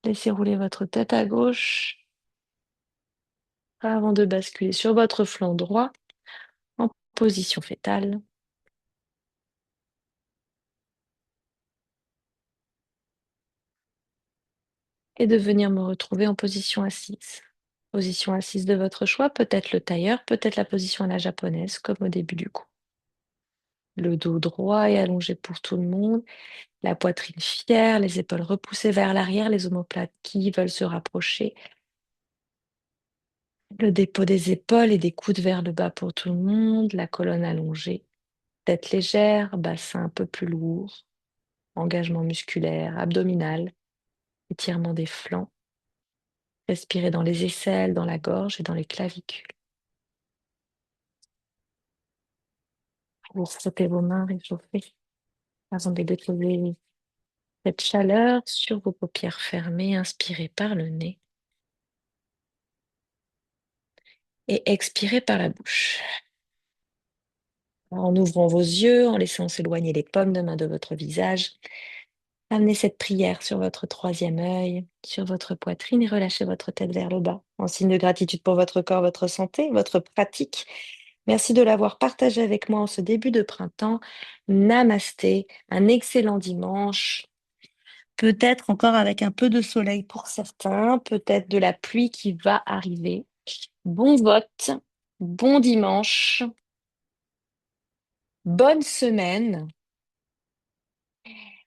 laissez rouler votre tête à gauche avant de basculer sur votre flanc droit en position fétale et de venir me retrouver en position assise. Position assise de votre choix, peut-être le tailleur, peut-être la position à la japonaise, comme au début du cours. Le dos droit et allongé pour tout le monde, la poitrine fière, les épaules repoussées vers l'arrière, les omoplates qui veulent se rapprocher. Le dépôt des épaules et des coudes vers le bas pour tout le monde, la colonne allongée, tête légère, bassin un peu plus lourd, engagement musculaire, abdominal, étirement des flancs. Respirez dans les aisselles, dans la gorge et dans les clavicules. Vous frottez vos mains réchauffées avant de déposer cette chaleur sur vos paupières fermées. Inspirez par le nez. et expirez par la bouche. En ouvrant vos yeux, en laissant s'éloigner les paumes de main de votre visage, amenez cette prière sur votre troisième œil, sur votre poitrine et relâchez votre tête vers le bas. En signe de gratitude pour votre corps, votre santé, votre pratique. Merci de l'avoir partagé avec moi en ce début de printemps. Namasté, un excellent dimanche. Peut-être encore avec un peu de soleil pour certains, peut-être de la pluie qui va arriver. Bon vote, bon dimanche, bonne semaine.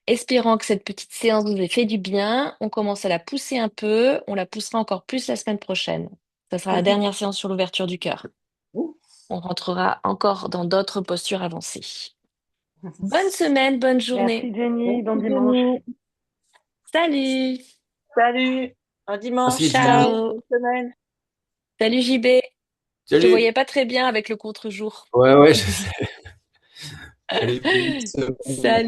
Espérant que cette petite séance vous ait fait du bien, on commence à la pousser un peu, on la poussera encore plus la semaine prochaine. Ça sera la dernière séance sur l'ouverture du cœur. On rentrera encore dans d'autres postures avancées. Bonne semaine, bonne journée. Merci Jenny, bon Merci, dimanche. Denis. Salut, Salut. À Merci dimanche. Jenny. Ciao. ciao. Bonne semaine. Salut JB. Je te Salut. voyais pas très bien avec le contre-jour. Ouais, je sais. Salut, bonne semaine. Salut.